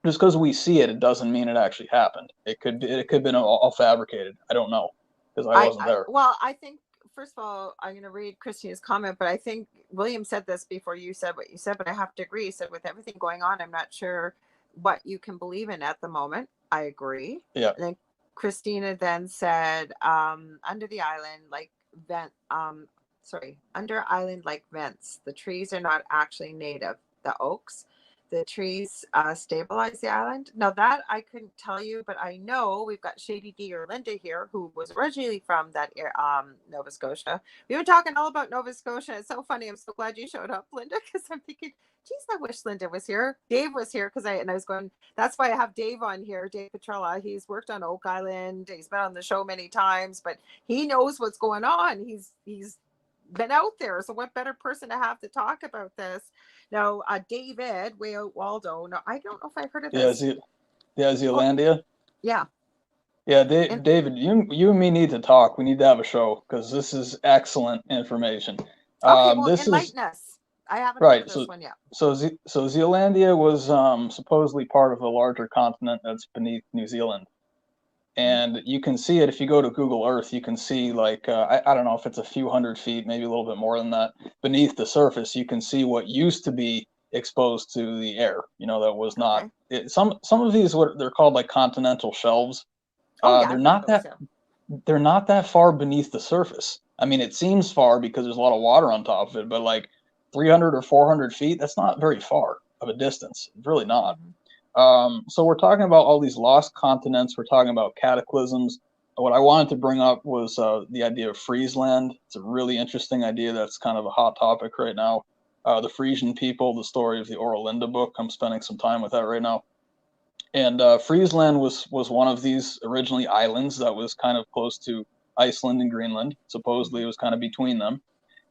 just because we see it, it doesn't mean it actually happened. It could have been all fabricated. I don't know because I wasn't there. Well, I think first of all, I'm going to read Christina's comment, but I think William said this before you said what you said, but I have to agree. He said, with everything going on, I'm not sure what you can believe in at the moment. I agree. Yeah. And then Christina then said, under the island, under island like vents, the trees are not actually native. The oaks, the trees stabilize the island. Now that I couldn't tell you, but I know we've got Shady D or Linda here, who was originally from that Nova Scotia. We've been talking all about Nova Scotia. It's so funny. I'm so glad you showed up, Linda, because I'm thinking, geez, I wish Linda was here. Dave was here I was going. That's why I have Dave on here. Dave Petrella. He's worked on Oak Island. He's been on the show many times, but he knows what's going on. He's been out there. So what better person to have to talk about this? Now, David, way out Waldo. Now, I don't know if I've heard of Yeah. this. Oh, Zealandia. yeah. Yeah, And David, you and me need to talk. We need to have a show because this is excellent information. okay, well, This is enlighten us. I haven't heard of right. this one yet. So Zealandia was supposedly part of a larger continent that's beneath New Zealand, Mhm. and you can see it if you go to Google Earth. You can see, like, I don't know if it's a few hundred feet, maybe a little bit more than that, beneath the surface. You can see what used to be exposed to the air. That was not. Okay. Some of these, what they're called, like continental shelves. Oh, yeah, They're I've heard of not those. that Yeah. far beneath the surface. I mean, it seems far because there's a lot of water on top of it, but like 300 or 400 feet, that's not very far of a distance. It's really not. Mm-hmm. So we're talking about all these lost continents. We're talking about cataclysms. What I wanted to bring up was the idea of Friesland. It's a really interesting idea that's kind of a hot topic right now. The Frisian people, the story of the Oralinda book. I'm spending some time with that right now. And Friesland was one of these originally islands that was kind of close to Iceland and Greenland. Supposedly, Mm-hmm. it was kind of between them.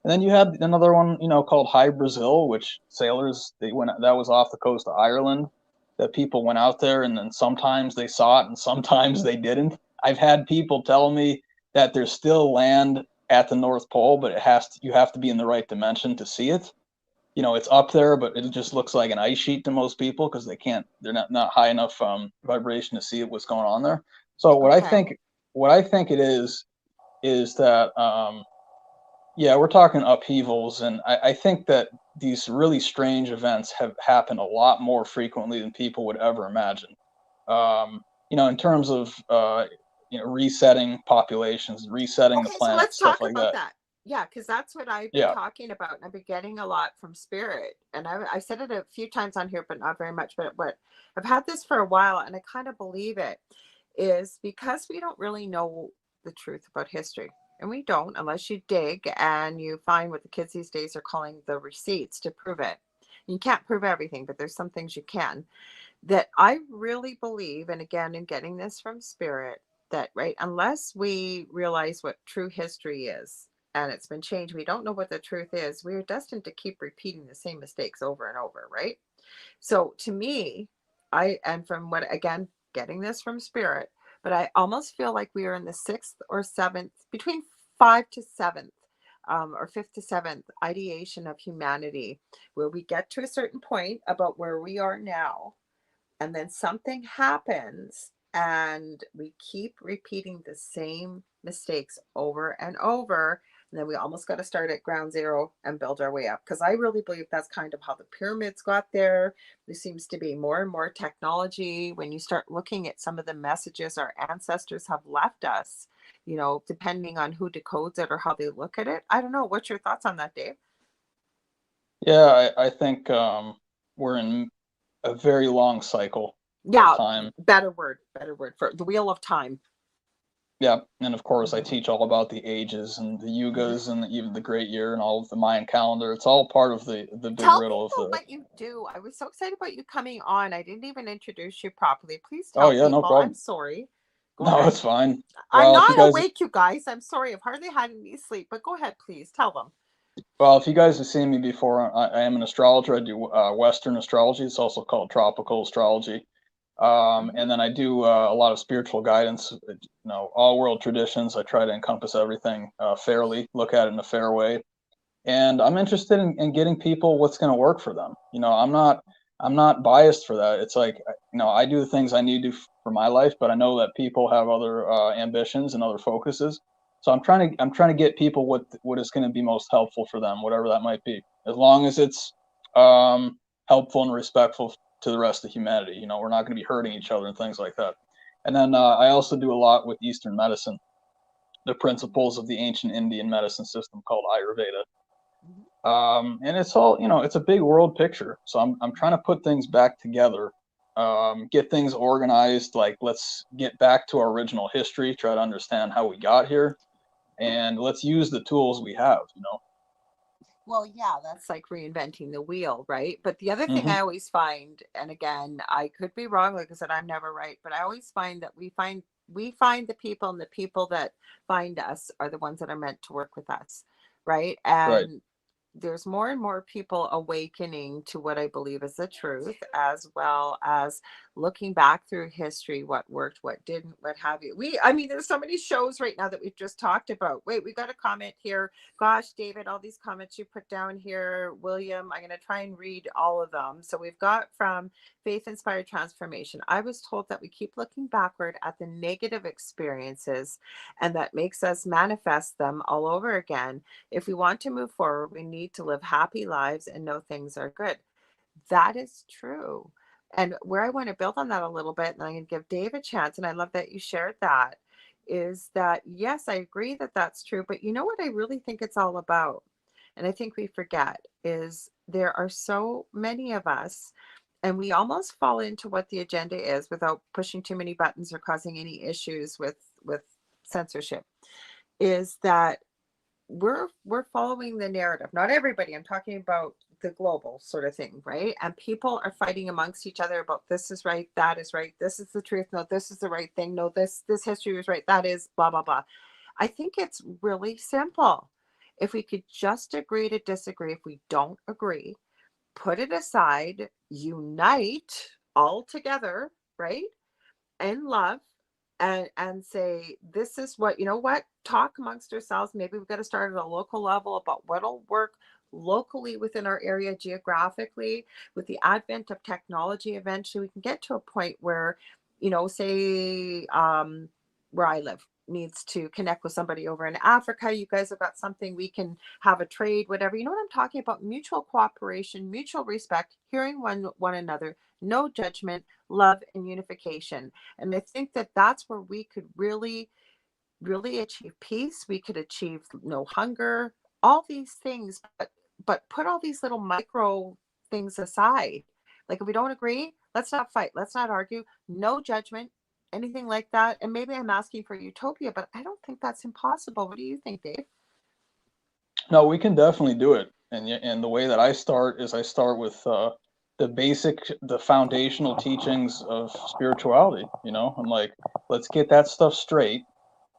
And then you had another one, called High Brazil, which sailors, they went, that was off the coast of Ireland. That people went out there, and then sometimes they saw it, and sometimes they didn't. I've had people tell me that there's still land at the North Pole, but you have to be in the right dimension to see it. It's up there, but it just looks like an ice sheet to most people because they're not high enough vibration to see what's going on there. So Okay. what I think it is that, yeah, we're talking upheavals, and I think that these really strange events have happened a lot more frequently than people would ever imagine. In terms of resetting populations, resetting the Okay, so planet, let's stuff talk like about that. that. Yeah, because that's what I've been Yeah, talking about, and I've been getting a lot from Spirit. And I said it a few times on here, but not very much. But what I've had this for a while, and I kind of believe it, is because we don't really know the truth about history. And we don't unless you dig and you find what the kids these days are calling the receipts to prove it. You can't prove everything, but there's some things you can. That I really believe, and again, in getting this from Spirit, that, right, unless we realize what true history is and it's been changed, we don't know what the truth is, we are destined to keep repeating the same mistakes over and over, right? So to me, and from what, again, getting this from Spirit, but I almost feel like we are in the sixth or seventh, between five to seventh, or fifth to seventh ideation of humanity, where we get to a certain point about where we are now, and then something happens and we keep repeating the same mistakes over and over, And then we almost got to start at ground zero and build our way up. Because I really believe that's kind of how the pyramids got there. There seems to be more and more technology. When you start looking at some of the messages our ancestors have left us, depending on who decodes it or how they look at it. I don't know. What's your thoughts on that, Dave? Yeah, I think we're in a very long cycle of Yeah, time. better word for the wheel of time. Yeah, and of course, I Mhm. teach all about the ages and the Mhm. yugas and even the Great Year and all of the Mayan calendar. It's all part of the big Tell riddle of people the. what you do. I was so excited about you coming on. I didn't even introduce you properly. Please Oh tell yeah, no people. I'm problem. sorry. Go No, ahead. it's fine. I'm Well, if you not guys, awake, you guys. I'm sorry. I've hardly had any sleep, but go ahead, please tell them. if you guys have seen me before, I am an astrologer. I do Western astrology. It's also called tropical astrology. Hmm. And then I do a lot of spiritual guidance. All world traditions. I try to encompass everything fairly, look at it in a fair way, and I'm interested in getting people what's going to work for them. I'm not biased for that. It's like I do the things I need to for my life, but I know that people have other ambitions and other focuses. So I'm trying to get people what is going to be most helpful for them, whatever that might be, as long as it's helpful and respectful to the rest of humanity. We're not going to be hurting each other and things like that. And then I also do a lot with Eastern medicine, the principles of the ancient Indian medicine system called Ayurveda. Hmm. And it's all, it's a big world picture. So I'm trying to put things back together, get things organized. Like, let's get back to our original history, try to understand how we got here, and let's use the tools we have. Well, yeah, that's like reinventing the wheel, right? But the other thing Hmm. I always find, and again, I could be wrong, like I said, I'm never right, but I always find that we find the people, and the people that find us are the ones that are meant to work with us, right? Right. And there's more and more people awakening to what I believe is the truth, as well as looking back through history, what worked, what didn't, what have you. I mean, there's so many shows right now that we've just talked about. Wait, we got a comment here. Gosh, David, all these comments you put down here. William, I'm going to try and read all of them. So we've got from Faith Inspired Transformation. I was told that we keep looking backward at the negative experiences, and that makes us manifest them all over again. If we want to move forward, we need to live happy lives and know things are good. That is true. And where I want to build on that a little bit, and I'm going to give Dave a chance, and I love that you shared that, is that yes, I agree that that's true. But you know what I really think it's all about? And I think we forget is there are so many of us, and we almost fall into what the agenda is without pushing too many buttons or causing any issues with censorship, is that we're following the narrative. Not everybody, I'm talking about the global sort of thing, right? And people are fighting amongst each other about this is right, that is right, this is the truth, no, this is the right thing, no, this history was right, that is blah blah blah. I think it's really simple. If we could just agree to disagree, if we don't agree, put it aside, unite all together, right? And love, and say this is what, what, talk amongst ourselves. Maybe we've got to start at a local level about what'll work locally within our area geographically. With the advent of technology, eventually we can get to a point where, say, where I live needs to connect with somebody over in Africa. You guys have got something, we can have a trade, whatever. You know what I'm talking about? Mutual cooperation, mutual respect, hearing one another, no judgment, love, and unification. And I think that that's where we could really, really achieve peace. We could achieve no hunger, all these things, but put all these little micro things aside. Like if we don't agree, let's not fight, let's not argue, no judgment, anything like that. And maybe I'm asking for utopia, but I don't think that's impossible. What do you think, Dave? No, we can definitely do it. And the way that I start is I start with the foundational teachings of spirituality. I'm like, let's get that stuff straight.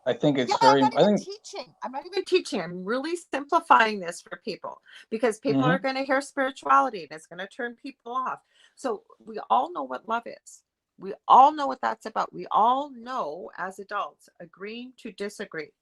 I think Yeah, it's but I'm very. not I even think. teaching. I'm not even teaching. I'm really simplifying this for people because people are Hmm. going to hear spirituality and it's going to turn people off. So we all know what love is. We all know what that's about. We all know as adults agreeing to disagree.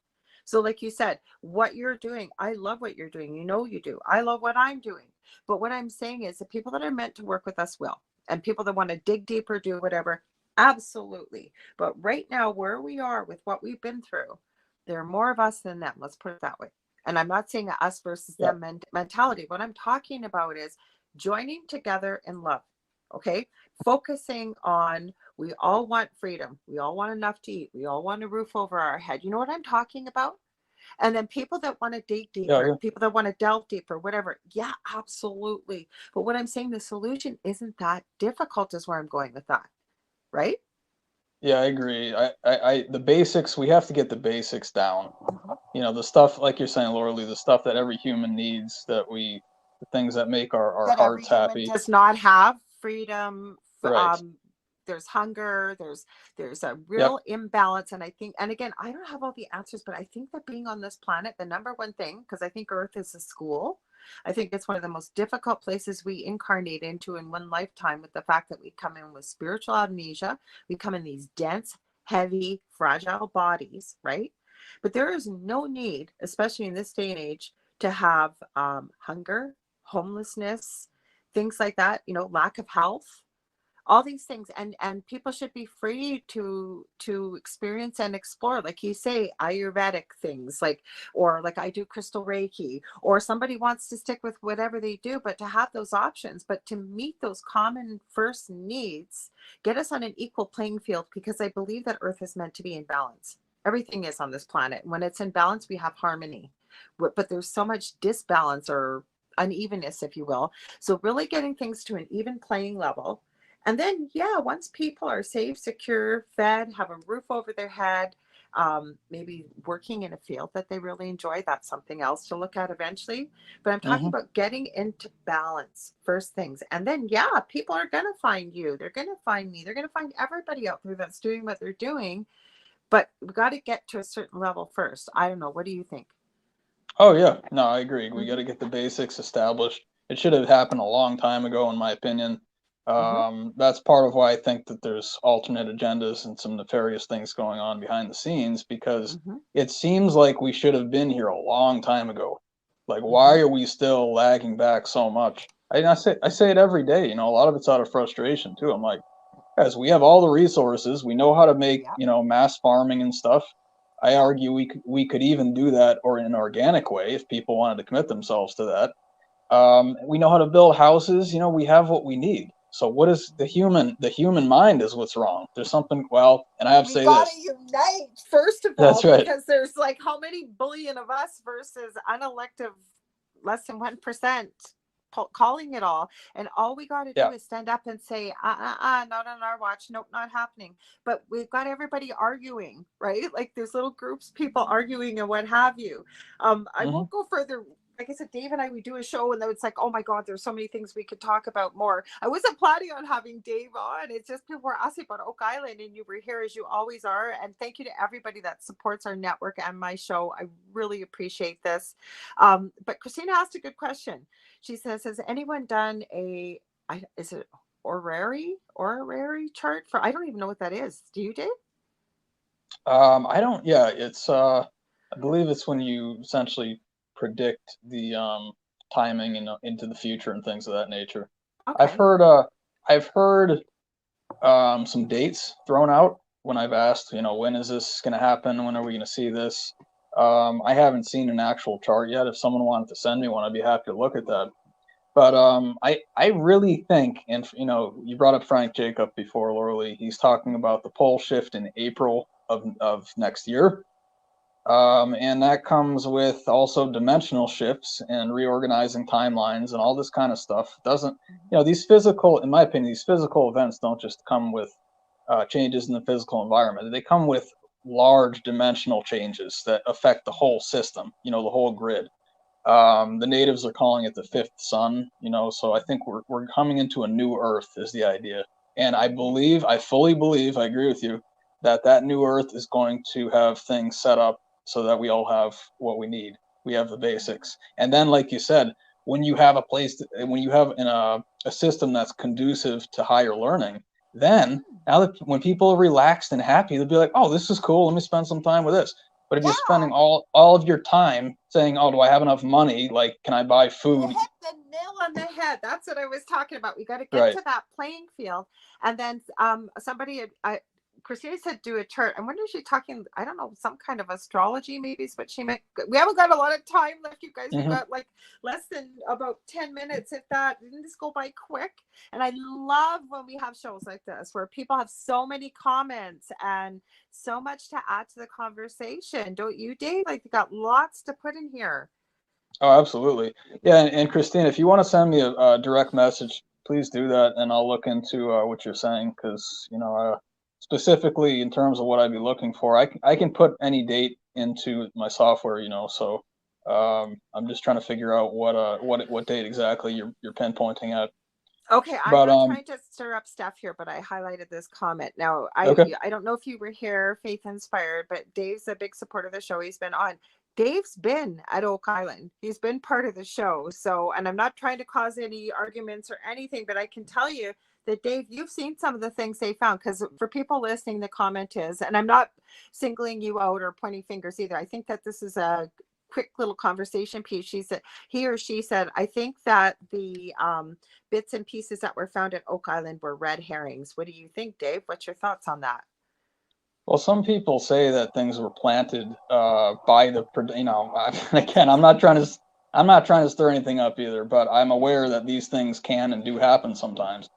So, like you said, what you're doing, I love what you're doing. You know, you do. I love what I'm doing. But what I'm saying is the people that are meant to work with us will, and people that want to dig deeper, do whatever, absolutely. But right now, where we are with what we've been through, there are more of us than them. Let's put it that way. And I'm not saying a us versus Yeah. them mentality. What I'm talking about is joining together in love. Okay. Focusing on, we all want freedom. We all want enough to eat. We all want a roof over our head. You know what I'm talking about? And then people that want to date Yeah. deeper, Yeah. people that want to delve deeper, whatever. Yeah, absolutely. But what I'm saying, the solution isn't that difficult, is where I'm going with that. Right? Yeah, I agree. The basics, we have to get the basics down. Mhm. You know, the stuff, like you're saying, Laura Lee, the stuff that every human needs, the things that make our That every hearts human happy. does not have freedom. Right. There's hunger. There's a Yep. real imbalance, and I think, and again, I don't have all the answers, but I think that being on this planet, the number one thing, because I think Earth is a school. I think it's one of the most difficult places we incarnate into in one lifetime, with the fact that we come in with spiritual amnesia. We come in these dense, heavy, fragile bodies, right? But there is no need, especially in this day and age, to have hunger, homelessness, things like that, lack of health, all these things. And people should be free to experience and explore, like you say, Ayurvedic things, like, or like I do crystal Reiki, or somebody wants to stick with whatever they do, but to have those options, but to meet those common first needs, get us on an equal playing field, because I believe that Earth is meant to be in balance. Everything is on this planet. When it's in balance, we have harmony. But there's so much disbalance, or unevenness, if you will. So really getting things to an even playing level. And then, yeah, once people are safe, secure, fed, have a roof over their head, maybe working in a field that they really enjoy, that's something else to look at eventually. But I'm talking Hmm. about getting into balance first things. And then, yeah, people are going to find you. They're going to find me. They're going to find everybody out there that's doing what they're doing. But we got to get to a certain level first. I don't know. What do you think? Oh yeah, no, I agree. We got Mm-hmm. to get the basics established. It should have happened a long time ago, in my opinion. Mm-hmm. That's part of why I think that there's alternate agendas and some nefarious things going on behind the scenes, because Mm-hmm. it seems like we should have been here a long time ago. Like, Mm-hmm. why are we still lagging back so much? I say it every day. You know, a lot of it's out of frustration too. I'm like, guys, we have all the resources. We know how to make, Yep. mass farming and stuff. I argue we could even do that, or in an organic way, if people wanted to commit themselves to that. We know how to build houses. You know, we have what we need. So what is the human mind is what's wrong. There's something, well, and I have to We say got to this. unite, first of That's all, right. because there's like how many billion of us versus unelective, less than 1%, calling it all. And all we got to do Yeah. is stand up and say, not on our watch. Nope, not happening. But we've got everybody arguing, right? Like there's little groups, people arguing and what have you. I Hmm. won't go further. Like I said, Dave and I, we do a show, and then it's like, oh my God, there's so many things we could talk about more. I wasn't planning on having Dave on. It's just people were asking about Oak Island, and you were here as you always are. And thank you to everybody that supports our network and my show. I really appreciate this. But Christina asked a good question. She says, has anyone done is it horary chart for, I don't even know what that is. Do you, Dave? I don't. Yeah, it's. I believe it's when you essentially predict the timing into the future and things of that nature. I've Okay. heard. I've heard some dates thrown out when I've asked, when is this going to happen? When are we going to see this? I haven't seen an actual chart yet. If someone wanted to send me one, I'd be happy to look at that. But I really think, and you brought up Frank Jacob before, Laura Lee. He's talking about the pole shift in April of next year. And that comes with also dimensional shifts and reorganizing timelines and all this kind of stuff. Doesn't, these physical, in my opinion, these physical events don't just come with changes in the physical environment. They come with large dimensional changes that affect the whole system, the whole grid. The natives are calling it the fifth sun, so I think we're coming into a new Earth is the idea. And I fully believe, I agree with you, that new Earth is going to have things set up so that we all have what we need. We have the basics. And then, like you said, when you have when you have a system that's conducive to higher learning, then now that when people are relaxed and happy, they'll be like, oh, this is cool. Let me spend some time with this. But if you're Yeah. spending all of your time saying, "Oh, do I have enough money? Like, can I buy You food?" hit the nail on the head. That's what I was talking about. We got to get Right. to that playing field. And then somebody, Christina said do a chart. I wonder if she's talking, I don't know, some kind of astrology maybe is what she meant. We haven't got a lot of time left, you guys. We've Hmm. got like less than about 10 minutes, if that. Didn't this go by quick? And I love when we have shows like this where people have so many comments and so much to add to the conversation. Don't you, Dave? Like, you got lots to put in here. Oh, absolutely. Yeah, and Christine, if you want to send me a direct message, please do that, and I'll look into what you're saying because specifically in terms of what I'd be looking for, I can put any date into my software, so I'm just trying to figure out what date exactly you're pinpointing at. Okay, I'm But not trying to stir up stuff here, but I highlighted this comment. Now, I okay. I don't know if you were here, Faith Inspired, but Dave's a big supporter of the show. He's been on. Dave's been at Oak Island. He's been part of the show. So, and I'm not trying to cause any arguments or anything, but I can tell you that Dave, you've seen some of the things they found. Because for people listening, the comment is, and I'm not singling you out or pointing fingers either. I think that this is a quick little conversation piece. She said, he or she said, I think that the bits and pieces that were found at Oak Island were red herrings. What do you think, Dave? What's your thoughts on that? Well, some people say that things were planted by again, I'm not trying to stir anything up either, but I'm aware that these things can and do happen sometimes.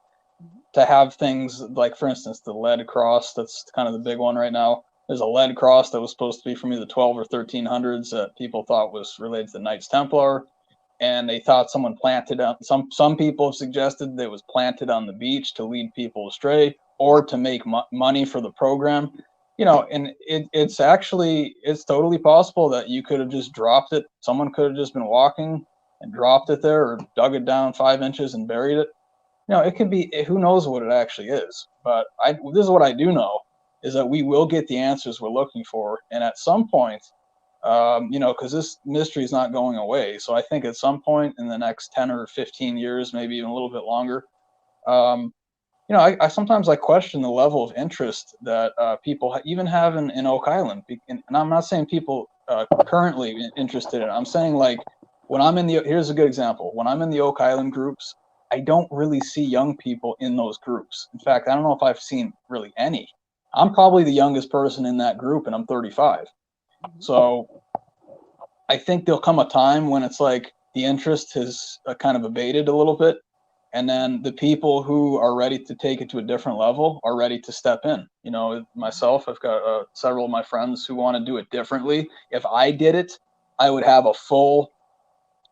To have things like, for instance, the lead cross, that's kind of the big one right now. There's a lead cross that was supposed to be from either 12 or 1300s that people thought was related to the Knights Templar, and they thought someone planted on some people have suggested that it was planted on the beach to lead people astray or to make money for the program. And it's totally possible that you could have just dropped it. Someone could have just been walking and dropped it there or dug it down 5 inches and buried it. It could be, who knows what it actually is. But this is what I do know, is that we will get the answers we're looking for. And at some point, because this mystery is not going away. So I think at some point in the next 10 or 15 years, maybe even a little bit longer, I sometimes question the level of interest that people even have in Oak Island. And I'm not saying people currently interested in it. I'm saying here's a good example. When I'm in the Oak Island groups, I don't really see young people in those groups. In fact, I don't know if I've seen really any. I'm probably the youngest person in that group, and I'm 35. So I think there'll come a time when it's like the interest has kind of abated a little bit. And then the people who are ready to take it to a different level are ready to step in. Myself, I've got several of my friends who want to do it differently. If I did it, I would have a full,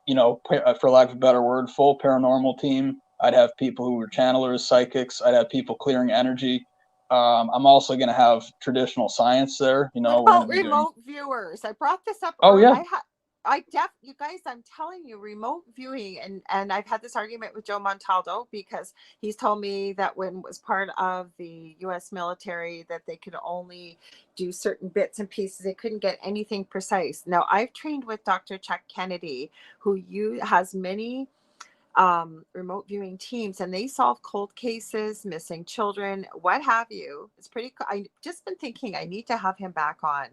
for lack of a better word, full paranormal team. I'd have people who were channelers, psychics. I'd have people clearing energy. I'm also going to have traditional science there. What We're going to about be doing. remote viewers? I brought this up Oh earlier. yeah. You guys, I'm telling you, remote viewing, and I've had this argument with Joe Montaldo because he's told me that when it was part of the U.S. military that they could only do certain bits and pieces. They couldn't get anything precise. Now, I've trained with Dr. Chuck Kennedy, who has many remote viewing teams, and they solve cold cases, missing children, what have you. It's pretty cool. I just been thinking I need to have him back on.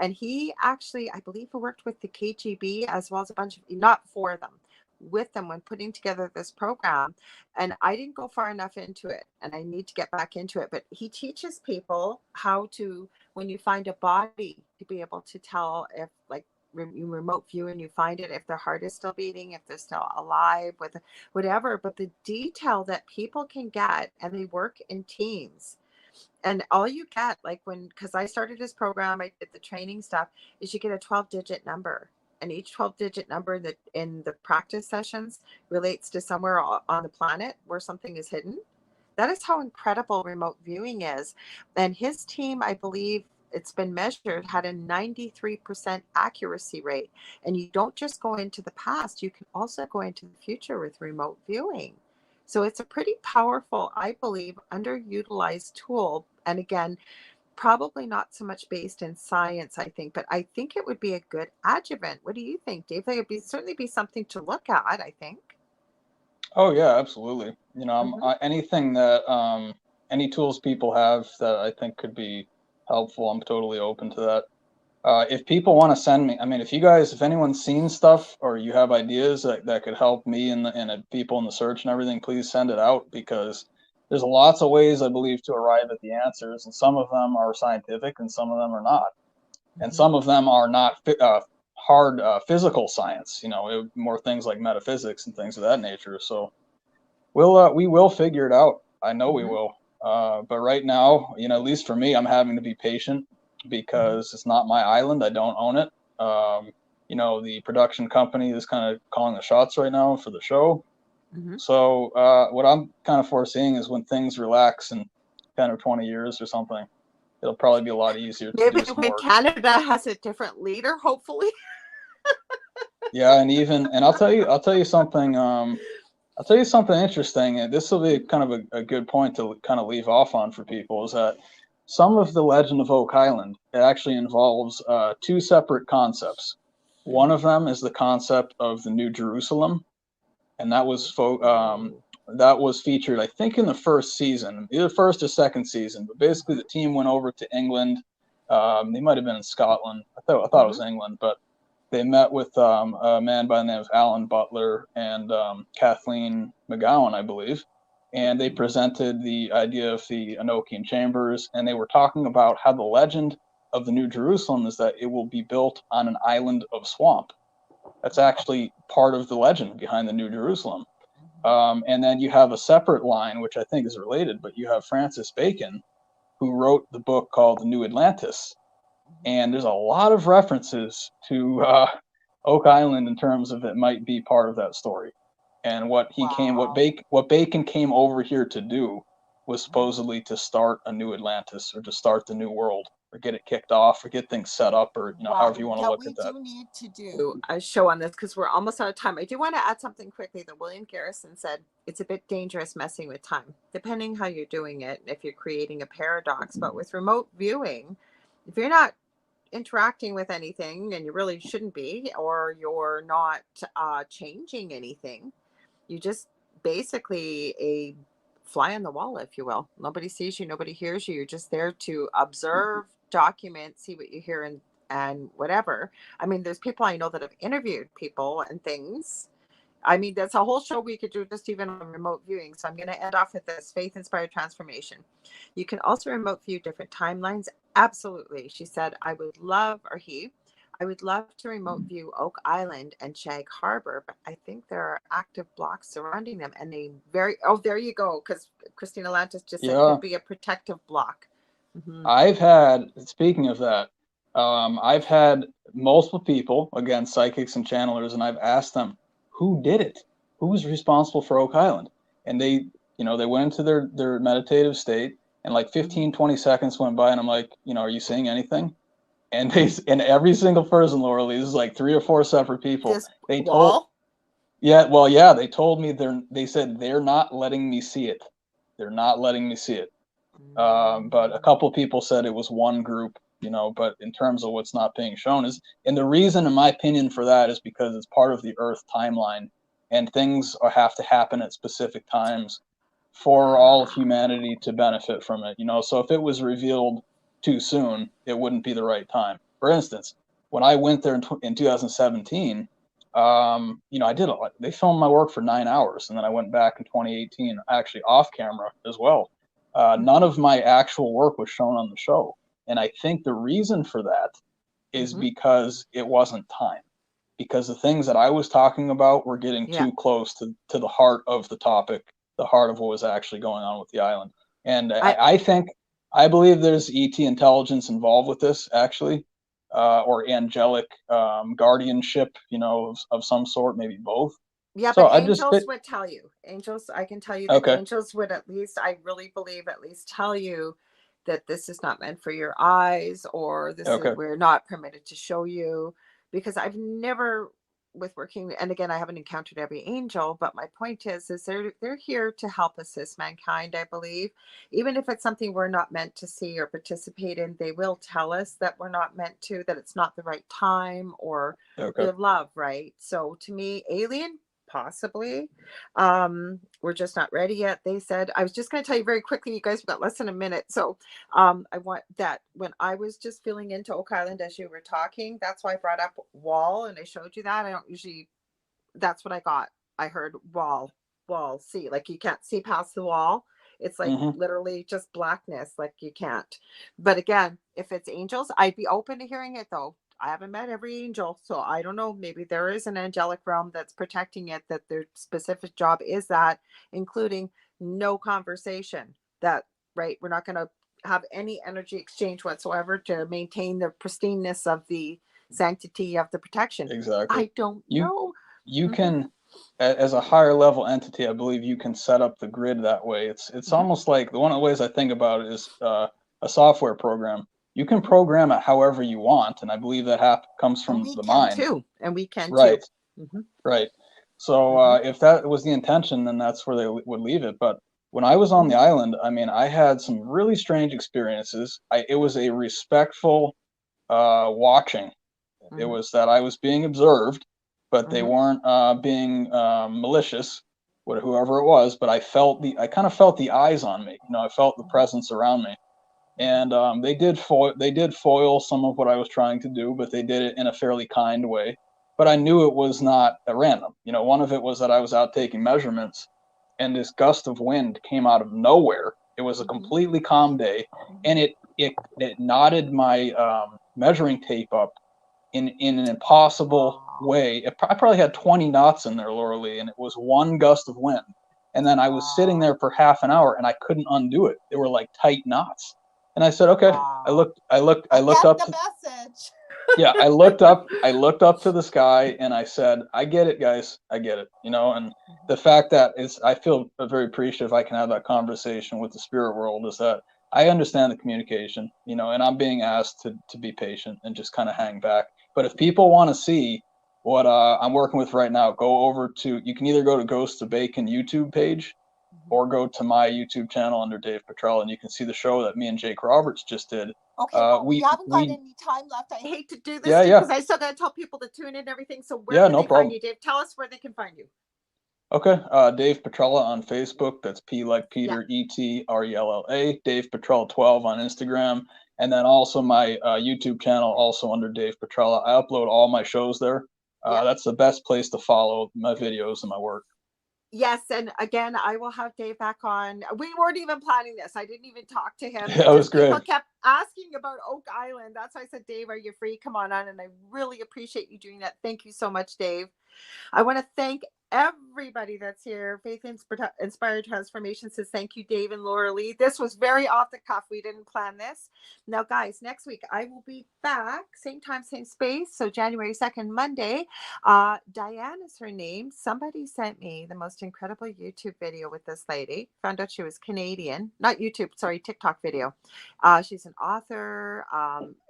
And he actually, I believe, he worked with the KGB as well as a bunch of, not for them, with them when putting together this program. And I didn't go far enough into it, and I need to get back into it. But he teaches people how to, when you find a body, to be able to tell if, like, you remote view and you find it, if their heart is still beating, if they're still alive, with whatever. But the detail that people can get, and they work in teams, and all you get, like, because I started this program, I did the training stuff, is you get a 12-digit number, and each 12-digit number that in the practice sessions relates to somewhere on the planet where something is hidden. That is how incredible remote viewing is. And his team, I believe, it's been measured, had a 93% accuracy rate. And you don't just go into the past, you can also go into the future with remote viewing. So it's a pretty powerful, I believe, underutilized tool. And again, probably not so much based in science, I think, but I think it would be a good adjuvant. What do you think, Dave? It would certainly be something to look at, I think. Oh yeah, absolutely. Hmm. Anything that any tools people have that I think could be helpful, I'm totally open to that. If people want to send me, I mean, if anyone's seen stuff or you have ideas that could help me and the people in the search and everything, please send it out because there's lots of ways, I believe, to arrive at the answers, and some of them are scientific and some of them are not. And Hmm. some of them are not hard physical science, more things like metaphysics and things of that nature. So we will figure it out. I know we Hmm. will. But right now, at least for me, I'm having to be patient Hmm. because it's not my island. I don't own it. The production company is kind of calling the shots right now for the show. Hmm. So what I'm kind of foreseeing is when things relax in 10 or 20 years or something, it'll probably be a lot easier to Maybe do some when work. Canada has a different leader, hopefully. Yeah, and I'll tell you something. I'll tell you something interesting, and this will be kind of a good point to kind of leave off on for people, is that some of the legend of Oak Island, it actually involves two separate concepts. One Hmm. of them is the concept of the New Jerusalem, and Oh. that was featured, I think, in the first season, either first or second season. But basically, the team went over to England. They might have been in Scotland. I thought it Hmm. was England, but they met with a man by the name of Alan Butler and Kathleen McGowan, I believe, and they presented the idea of the Enochian chambers, and they were talking about how the legend of the New Jerusalem is that it will be built on an island of swamp. That's actually part of the legend behind the New Jerusalem. And then you have a separate line, which I think is related, but you have Francis Bacon, who wrote the book called The New Atlantis, and there's a lot of references to Oak Island in terms of it might be part of that story. And Wow. what Bacon came over here to do was supposedly to start a new Atlantis or to start the new world or get it kicked off or get things set up or however Wow. you want to Yeah, look we at that. do need to do a show on this because we're almost out of time. I do want to add something quickly that William Garrison said it's a bit dangerous messing with time, depending how you're doing it, if you're creating a paradox. But with remote viewing, if you're not interacting with anything and you really shouldn't be, or you're not changing anything, you just basically a fly on the wall, if you will. Nobody sees you, nobody hears you. You're just there to observe, document, see what you hear, and whatever. I mean, there's people I know that have interviewed people and things. I mean, that's a whole show we could do just even on remote viewing. So I'm going to end off with this faith inspired transformation. You can also remote view different timelines. Absolutely. She said, I would love, or he, I would love to remote view Oak Island and Shag Harbor, but I think there are active blocks surrounding them. And there you go. Because Christina Lantis just said Yeah, could be a protective block. Hmm. speaking of that, I've had multiple people, again, psychics and channelers, and I've asked them, who did it? Who was responsible for Oak Island? And they went into their meditative state, and like Hmm. 15, 20 seconds went by, and I'm like, are you seeing anything? And every single person, Lorilei, this is like three or four separate people. This They told, wall. yeah, well, yeah, they told me they said they're not letting me see it. They're not letting me see it. But a Mm. couple of people said it was one group, but in terms of what's not being shown and the reason, in my opinion, for that is because it's part of the Earth timeline, and things have to happen at specific times for all of Wow. humanity to benefit from it. So if it was revealed too soon, it wouldn't be the right time. For instance, when I went there in 2017, I did a lot. They filmed my work for 9 hours, and then I went back in 2018, actually off camera as well. None Hmm. of my actual work was shown on the show. And I think the reason for that is Hmm. because it wasn't time. Because the things that I was talking about were getting Yeah. too close to the heart of the topic, the heart of what was actually going on with the island. And I I believe there's ET intelligence involved with this, actually, or angelic guardianship, of some sort, maybe both. Yeah, So but I just angels fit. would tell you. Angels, I can tell you that Okay. angels would at least, I really believe, at least tell you that this is not meant for your eyes, or this is, Okay. we're not permitted to show you. Because I've never, with working, and again, I haven't encountered every angel, but my point is they're here to help assist mankind, I believe. Even if it's something we're not meant to see or participate in, they will tell us that we're not meant to, that it's not the right time, or Okay. their love, right? So to me, alien, possibly. We're just not ready yet, they said. I was just going to tell you very quickly, you guys, we've got less than a minute. So I want that when I was just feeling into Oak Island as you were talking, that's why I brought up wall and I showed you that. I don't usually, that's what I got. I heard wall, see, like you can't see past the wall. It's like Hmm. literally just blackness, like you can't. But again, if it's angels, I'd be open to hearing it though. I haven't met every angel, so I don't know. Maybe there is an angelic realm that's protecting it, that their specific job is that, including no conversation. That, right? We're not going to have any energy exchange whatsoever to maintain the pristineness of the sanctity of the protection. Exactly. I don't You know. you Hmm. can, as a higher level entity, I believe you can set up the grid that way. It's Hmm. almost like one of the ways I think about it is a software program. You can Hmm. program it however you want, and I believe that comes And from we the can mind. too. And we can too. Right. Hmm. Right. So Hmm. if that was the intention, then that's where they would leave it. But when I was on the Hmm. island, I mean, I had some really strange experiences. It was a respectful watching. It Hmm. was that I was being observed, but they Hmm. weren't being malicious, whoever it was. But I kind of felt the eyes on me. You know, I felt the presence around me, and they did foil some of what I was trying to do, but they did it in a fairly kind way. But I knew it was not at random. You know, one of it was that I was out taking measurements, and this gust of wind came out of nowhere. It was a Hmm. completely calm day, and Hmm. it knotted my measuring tape up in an impossible Wow. way. I probably had 20 knots in there, Lorilei, and it was one gust of wind. And then I was sitting Wow. there for half an hour, and I couldn't undo it. They were like tight knots. And I said, "Okay." Wow. I I looked get up the to, message. yeah, I looked up to the sky, and I said, "I get it, guys. I get it." You know, and the fact that I feel very appreciative I can have that conversation with the spirit world is that I understand the communication, you know, and I'm being asked to be patient and just kind of hang back. But if people want to see what I'm working with right now, go over to, you can either go to Ghost of Bacon YouTube page Mhm. or go to my YouTube channel under Dave Petrella, and you can see the show that me and Jake Roberts just did. Okay, well, we haven't got We any time left. I hate to do this Yeah, too yeah, because I still got to tell people to tune in and everything. So where yeah, can no they find problem. you, Dave? Tell us where they can find you. Okay, Dave Petrella on Facebook. That's P like Yeah. Peter, ETRELLA. Dave Petrella 12 on Instagram, and then also my YouTube channel, also under Dave Petrella. I upload all my shows there. Yeah. That's the best place to follow my videos and my work. Yes, and again, I will have Dave back on. We weren't even planning this. I didn't even talk to him. That It's was just people great. kept asking about Oak Island. That's why I said, Dave, are you free? Come on, and I really appreciate you doing that. Thank you so much, Dave. I want to thank everybody that's here. Inspired Transformation says thank you, Dave and Laura Lee. This was very off the cuff. We didn't plan this. Now, guys, next week I will be back, same time, same space. So January 2nd, Monday. Diane is her name. Somebody sent me the most incredible YouTube video with this lady. Found out she was Canadian, not YouTube, sorry, TikTok video. She's an author,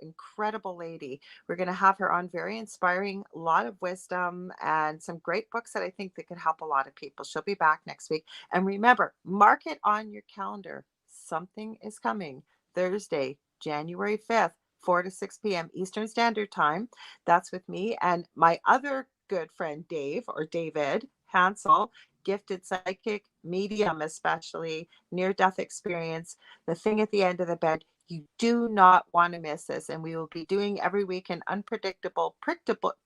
incredible lady. We're going to have her on, very inspiring, a lot of wisdom and some great books that I think that could help a lot of people. She'll be back next week. And remember, mark it on your calendar. Something is coming Thursday, January 5th, 4 to 6 p.m. Eastern Standard Time. That's with me and my other good friend, Dave, or David Hansel, gifted psychic, medium, especially near death experience. The thing at the end of the bed, you do not want to miss this. And we will be doing every week an unpredictable,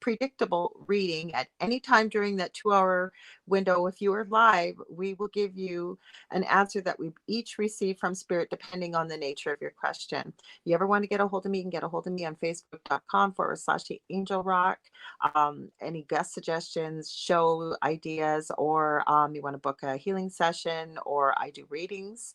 predictable reading at any time during that 2 hour window. If you are live, we will give you an answer that we each receive from Spirit, depending on the nature of your question. You ever want to get a hold of me, you can get a hold of me on facebook.com/the Angel Rock. Any guest suggestions, show ideas, or you want to book a healing session, or I do readings.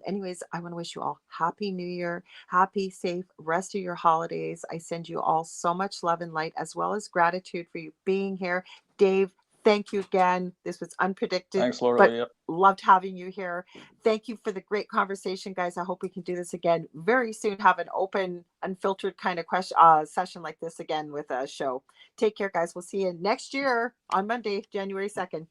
Anyways, I want to wish you all happy new year, happy, safe rest of your holidays. I send you all so much love and light, as well as gratitude for you being here. Dave, thank you again. This was unpredicted, Thanks, Laura but Lee. Yep. loved having you here. Thank you for the great conversation, guys. I hope we can do this again very soon. Have an open, unfiltered kind of question session like this again with a show. Take care, guys. We'll see you next year on Monday, January 2nd.